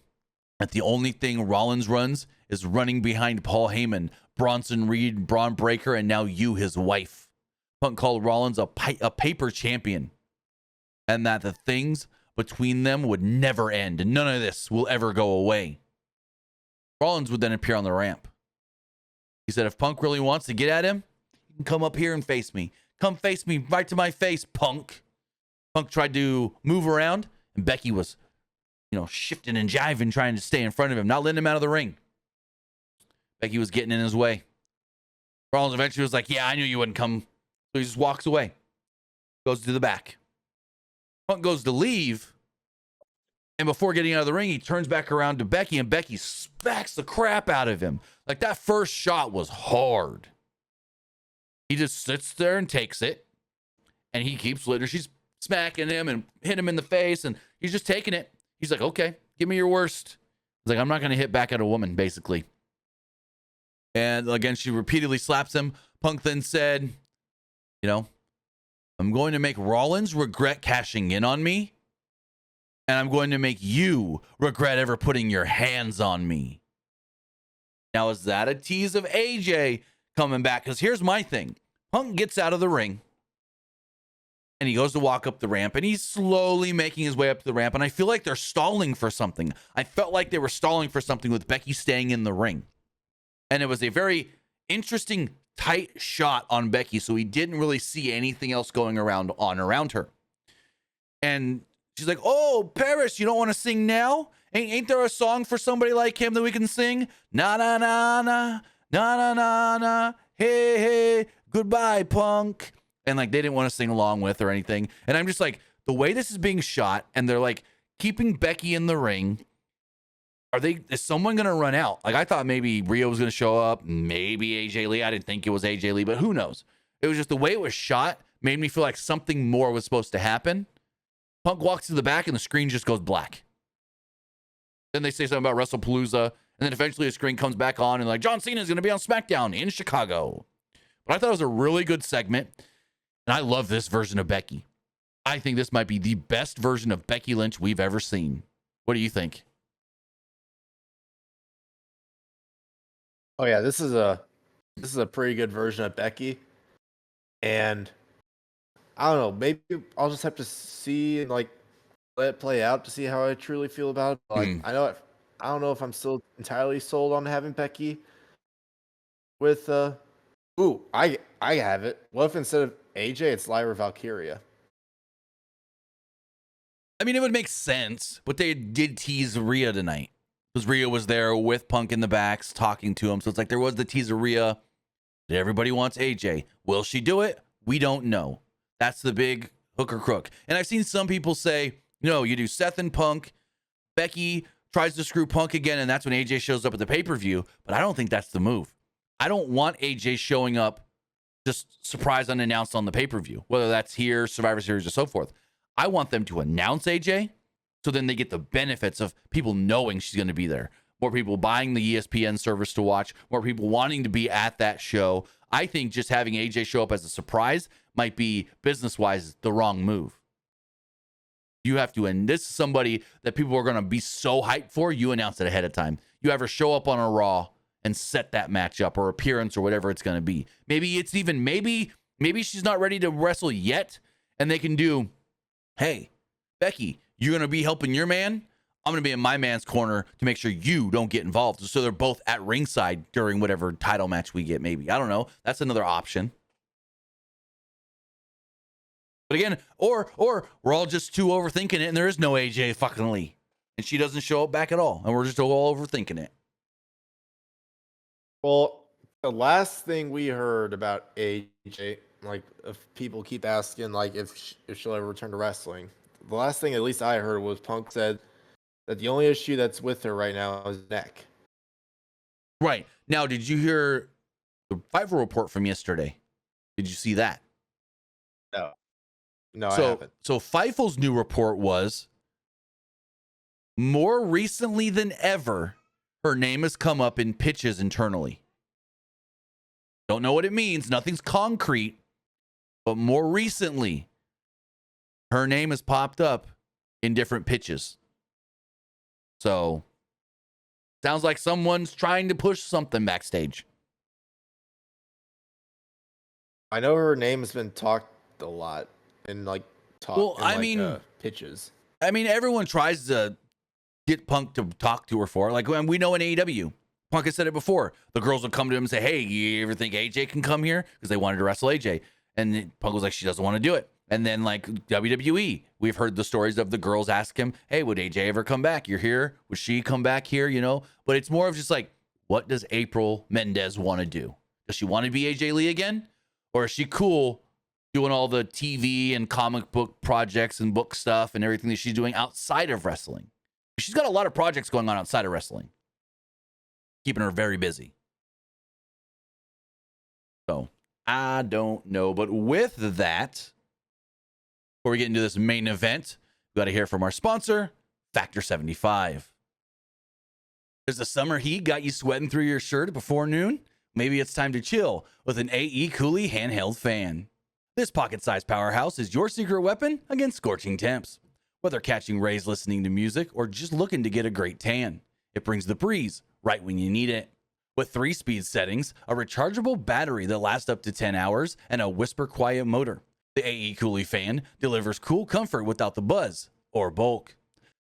that the only thing Rollins runs is running behind Paul Heyman, Bronson Reed, Braun Breaker, and now you, his wife. Punk called Rollins a paper champion, and that the things between them would never end, and none of this will ever go away. Rollins would then appear on the ramp. He said, if Punk really wants to get at him, he can come up here and face me. Come face me right to my face, Punk. Punk tried to move around, and Becky was, shifting and jiving, trying to stay in front of him, not letting him out of the ring. Becky was getting in his way. Rollins eventually was like, yeah, I knew you wouldn't come. So he just walks away. Goes to the back. Punk goes to leave. And before getting out of the ring, he turns back around to Becky, and Becky smacks the crap out of him. Like, that first shot was hard. He just sits there and takes it. And he keeps later. She's smacking him and hit him in the face. And he's just taking it. He's like, okay, give me your worst. He's like, I'm not going to hit back at a woman, basically. And again, she repeatedly slaps him. Punk then said, I'm going to make Rollins regret cashing in on me. and I'm going to make you regret ever putting your hands on me. Now, is that a tease of AJ coming back? Because here's my thing. Punk gets out of the ring, and he goes to walk up the ramp, and he's slowly making his way up to the ramp, and I feel like they're stalling for something. I felt like they were stalling for something with Becky staying in the ring. And it was a very interesting, tight shot on Becky, so he didn't really see anything else going around her. And she's like, oh, Paris, you don't want to sing now? Ain't there a song for somebody like him that we can sing? Na na na na na na na na. Hey hey, goodbye, Punk. And like they didn't want to sing along with or anything. And I'm just like, the way this is being shot, and they're like keeping Becky in the ring. Is someone gonna run out? Like I thought maybe Rio was gonna show up, maybe AJ Lee. I didn't think it was AJ Lee, but who knows? It was just the way it was shot made me feel like something more was supposed to happen. Punk walks to the back and the screen just goes black. Then they say something about WrestlePalooza, and then eventually the screen comes back on and like, John Cena is going to be on SmackDown in Chicago. But I thought it was a really good segment, and I love this version of Becky. I think this might be the best version of Becky Lynch we've ever seen. What do you think? Oh yeah, this is a pretty good version of Becky, and I don't know, maybe I'll just have to see and like let it play out to see how I truly feel about it. Like I don't know if I'm still entirely sold on having Becky with I have it. What if instead of AJ it's Lyra Valkyria? I mean, it would make sense, but they did tease Rhea tonight. Because Rhea was there with Punk in the backs talking to him. So it's like there was the tease of Rhea. Everybody wants AJ. Will she do it? We don't know. That's the big hook or crook. And I've seen some people say, no, you do Seth and Punk. Becky tries to screw Punk again, and that's when AJ shows up at the pay-per-view. But I don't think that's the move. I don't want AJ showing up just surprise unannounced on the pay-per-view, whether that's here, Survivor Series, or so forth. I want them to announce AJ, so then they get the benefits of people knowing she's going to be there. More people buying the ESPN service to watch, more people wanting to be at that show. I think just having AJ show up as a surprise might be, business-wise, the wrong move. You have to, and this is somebody that people are going to be so hyped for, you announce it ahead of time. You ever show up on a Raw and set that match up or appearance or whatever it's going to be. Maybe it's even, maybe she's not ready to wrestle yet, and they can do, hey, Becky, you're going to be helping your man? I'm going to be in my man's corner to make sure you don't get involved. So they're both at ringside during whatever title match we get, maybe. I don't know. That's another option. But again, or we're all just too overthinking it, and there is no AJ fucking Lee. And she doesn't show up back at all. And we're just all overthinking it. Well, the last thing we heard about AJ, like, if people keep asking, like, if she'll ever return to wrestling, the last thing at least I heard was Punk said that the only issue that's with her right now is neck. Right. Now, did you hear the Fiverr report from yesterday? Did you see that? No, I haven't. So Feifel's new report was, more recently than ever, her name has come up in pitches internally. Don't know what it means. Nothing's concrete. But more recently, her name has popped up in different pitches. So, sounds like someone's trying to push something backstage. I know her name has been talked a lot in like pitches. I mean, everyone tries to get Punk to talk to her for. Like, we know in AEW, Punk has said it before. The girls will come to him and say, hey, you ever think AJ can come here? Because they wanted to wrestle AJ. And Punk was like, she doesn't want to do it. And then, like, WWE, we've heard the stories of the girls ask him, hey, would AJ ever come back? You're here. Would she come back here? You know? But it's more of just like, what does April Mendez want to do? Does she want to be AJ Lee again? Or is she cool doing all the TV and comic book projects and book stuff and everything that she's doing outside of wrestling? She's got a lot of projects going on outside of wrestling, keeping her very busy. So, I don't know. But with that, before we get into this main event, we got to hear from our sponsor, Factor 75. Does the summer heat got you sweating through your shirt before noon? Maybe it's time to chill with an AE Coolie handheld fan. This pocket-sized powerhouse is your secret weapon against scorching temps. Whether catching rays listening to music or just looking to get a great tan, it brings the breeze right when you need it. With 3-speed settings, a rechargeable battery that lasts up to 10 hours, and a whisper quiet motor, the AE Coolie fan delivers cool comfort without the buzz or bulk.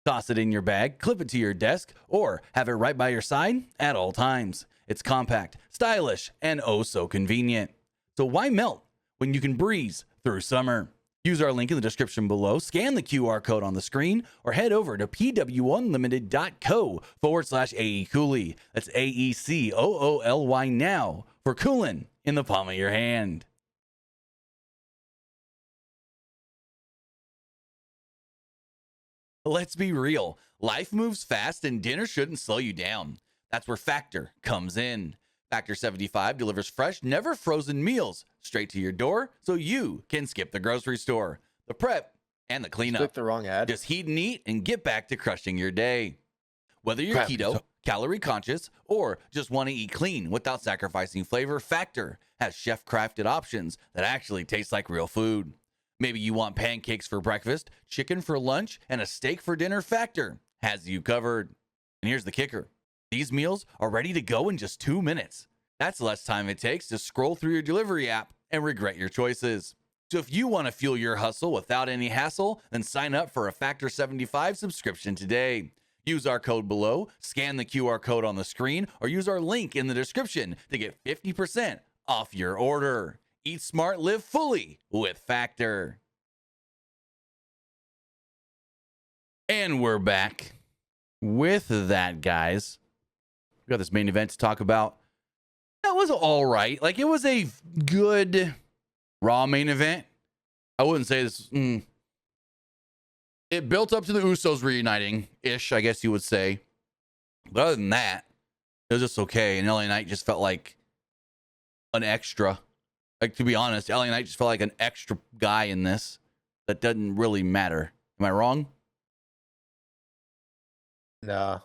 Toss it in your bag, clip it to your desk, or have it right by your side at all times. It's compact, stylish, and oh so convenient. So why melt when you can breeze through summer? Use our link in the description below, scan the QR code on the screen, or head over to pwunlimited.co/AE Coolie. That's AECOOLY now for coolin' in the palm of your hand. Let's be real. Life moves fast and dinner shouldn't slow you down. That's where Factor comes in. Factor 75 delivers fresh, never frozen meals straight to your door so you can skip the grocery store, the prep, and the cleanup. Click the wrong ad. Just heat and eat and get back to crushing your day. Whether you're keto, calorie conscious, or just want to eat clean without sacrificing flavor, Factor has chef-crafted options that actually taste like real food. Maybe you want pancakes for breakfast, chicken for lunch, and a steak for dinner. Factor has you covered. And here's the kicker. These meals are ready to go in just 2 minutes. That's less time it takes to scroll through your delivery app and regret your choices. So if you want to fuel your hustle without any hassle, then sign up for a Factor 75 subscription today. Use our code below, scan the QR code on the screen, or use our link in the description to get 50% off your order. Eat smart, live fully with Factor. And we're back. With that, guys, we got this main event to talk about. That was all right. Like, it was a good Raw main event. I wouldn't say this. It built up to the Usos reuniting-ish, I guess you would say. But other than that, it was just okay. And LA Knight just felt like an extra. Like, to be honest, LA Knight just felt like an extra guy in this that doesn't really matter. Am I wrong? Nah.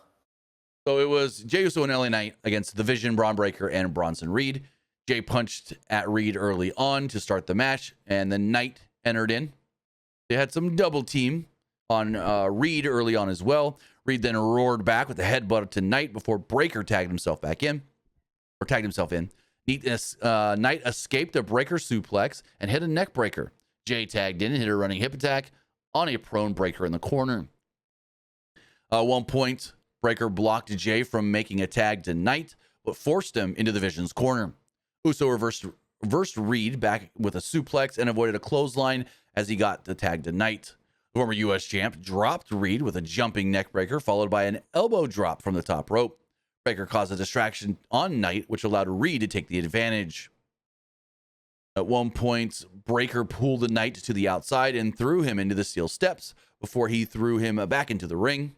So it was Jey Uso and LA Knight against The Vision, Braun Breaker, and Bronson Reed. Jey punched at Reed early on to start the match, and then Knight entered in. They had some double team on Reed early on as well. Reed then roared back with a headbutt to Knight before Breaker tagged himself in. Knight escaped a Breaker suplex and hit a neck breaker. Jey tagged in and hit a running hip attack on a prone Breaker in the corner. At one point, Breaker blocked Jey from making a tag to Knight, but forced him into the Vision's corner. Uso reversed Reed back with a suplex and avoided a clothesline as he got the tag to Knight. The former U.S. champ dropped Reed with a jumping neck breaker, followed by an elbow drop from the top rope. Breaker caused a distraction on Knight, which allowed Reed to take the advantage. At one point, Breaker pulled the Knight to the outside and threw him into the steel steps before he threw him back into the ring.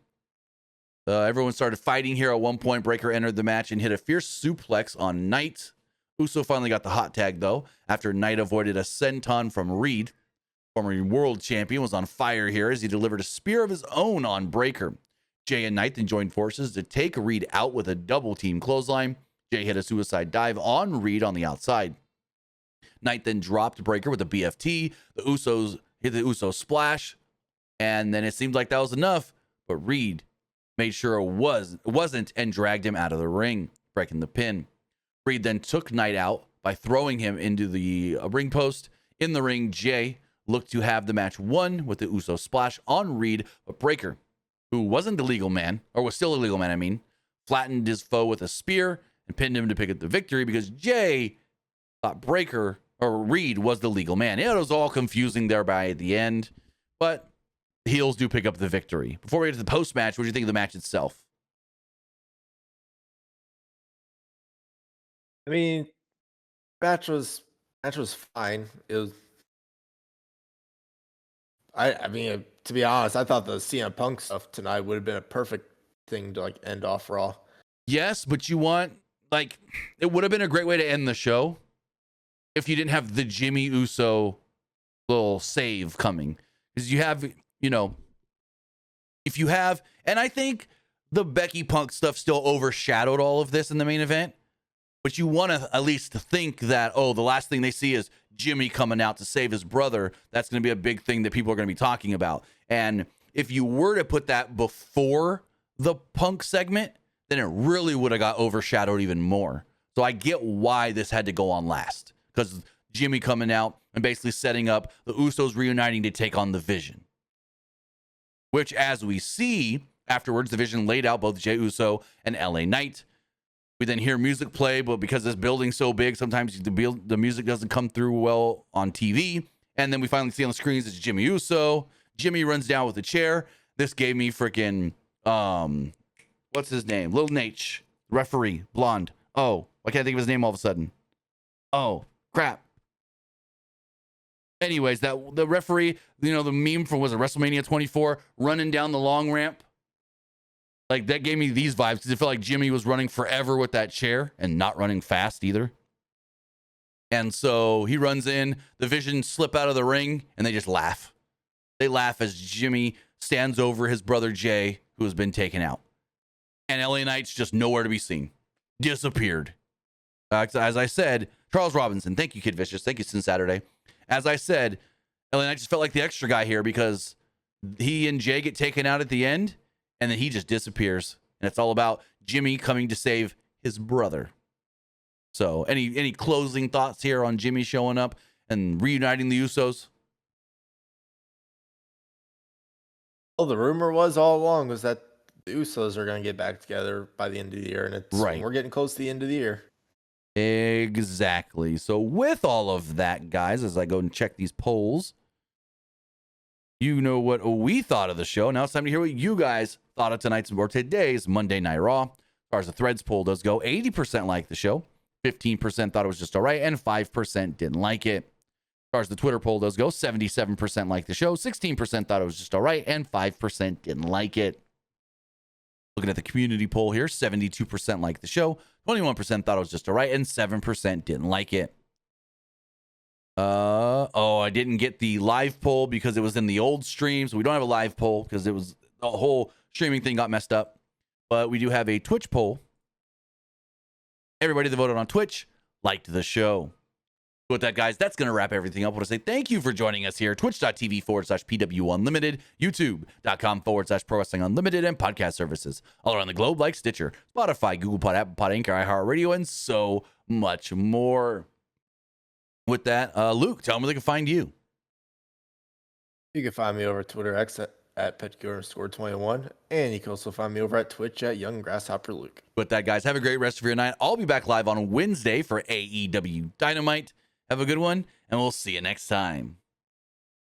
Everyone started fighting here. At one point, Breaker entered the match and hit a fierce suplex on Knight. Uso finally got the hot tag, though, after Knight avoided a senton from Reed. Former world champion was on fire here as he delivered a spear of his own on Breaker. Jey and Knight then joined forces to take Reed out with a double team clothesline. Jey hit a suicide dive on Reed on the outside. Knight then dropped Breaker with a BFT. The Usos hit the Uso splash, and then it seemed like that was enough, but Reed made sure it wasn't and dragged him out of the ring, breaking the pin. Reed then took Knight out by throwing him into the ring post. In the ring, Jey looked to have the match won with the Uso splash on Reed, but Breaker, who wasn't the legal man, or was still a legal man, flattened his foe with a spear and pinned him to pick up the victory because Jey thought Breaker or Reed was the legal man. It was all confusing there by the end, but the heels do pick up the victory. Before we get to the post-match, what do you think of the match itself? I mean, match was fine. It was. I mean, to be honest, I thought the CM Punk stuff tonight would have been a perfect thing to like end off Raw. Yes, but you want it would have been a great way to end the show if you didn't have the Jimmy Uso little save coming, because you have, if you have, and I think the Becky Punk stuff still overshadowed all of this in the main event. But you want to at least think that, the last thing they see is Jimmy coming out to save his brother. That's going to be a big thing that people are going to be talking about. And if you were to put that before the Punk segment, then it really would have got overshadowed even more. So I get why this had to go on last, because Jimmy coming out and basically setting up the Usos reuniting to take on the Vision, which, as we see afterwards, the Vision laid out both Jey Uso and LA Knight. We then hear music play, but because this building's so big, sometimes the music doesn't come through well on TV. And then we finally see on the screens it's Jimmy Uso. Jimmy runs down with a chair. This gave me freaking, what's his name? Lil Nate, referee, blonde. Oh, I can't think of his name all of a sudden. Oh, crap. Anyways, the referee, the meme from, was it WrestleMania 24, running down the long ramp? Like, that gave me these vibes, because it felt like Jimmy was running forever with that chair and not running fast either. And so he runs in, the Vision slip out of the ring, and they just laugh. They laugh as Jimmy stands over his brother Jay, who has been taken out. And LA Knight's just nowhere to be seen. Disappeared. As I said, Charles Robinson, thank you, Kid Vicious. Thank you, Since Saturday. As I said, LA Knight just felt like the extra guy here, because he and Jay get taken out at the end, and then he just disappears. And it's all about Jimmy coming to save his brother. So, any closing thoughts here on Jimmy showing up and reuniting the Usos? Well, the rumor was all along was that the Usos are going to get back together by the end of the year, and we're getting close to the end of the year. Exactly. So, with all of that, guys, as I go and check these polls, you know what we thought of the show. Now it's time to hear what you guys thought of today's Monday Night Raw. As far as the Threads poll does go, 80% liked the show. 15% thought it was just all right, and 5% didn't like it. As far as the Twitter poll does go, 77% liked the show, 16% thought it was just all right, and 5% didn't like it. Looking at the community poll here, 72% liked the show, 21% thought it was just all right, and 7% didn't like it. I didn't get the live poll because it was in the old stream, so we don't have a live poll because it was the whole streaming thing got messed up. But we do have a Twitch poll. Everybody that voted on Twitch liked the show. With that, guys, that's going to wrap everything up. I want to say thank you for joining us here. Twitch.tv/PWU Unlimited, YouTube.com/Pro Wrestling Unlimited, and podcast services all around the globe like Stitcher, Spotify, Google Pod, Apple Pod, Anchor, iHeartRadio, and so much more. With that, Luke, tell them where they can find you. You can find me over at Twitter X at PetCure_21, and you can also find me over at Twitch at Young Grasshopper Luke. With that, guys, have a great rest of your night. I'll be back live on Wednesday for AEW Dynamite. Have a good one, and we'll see you next time.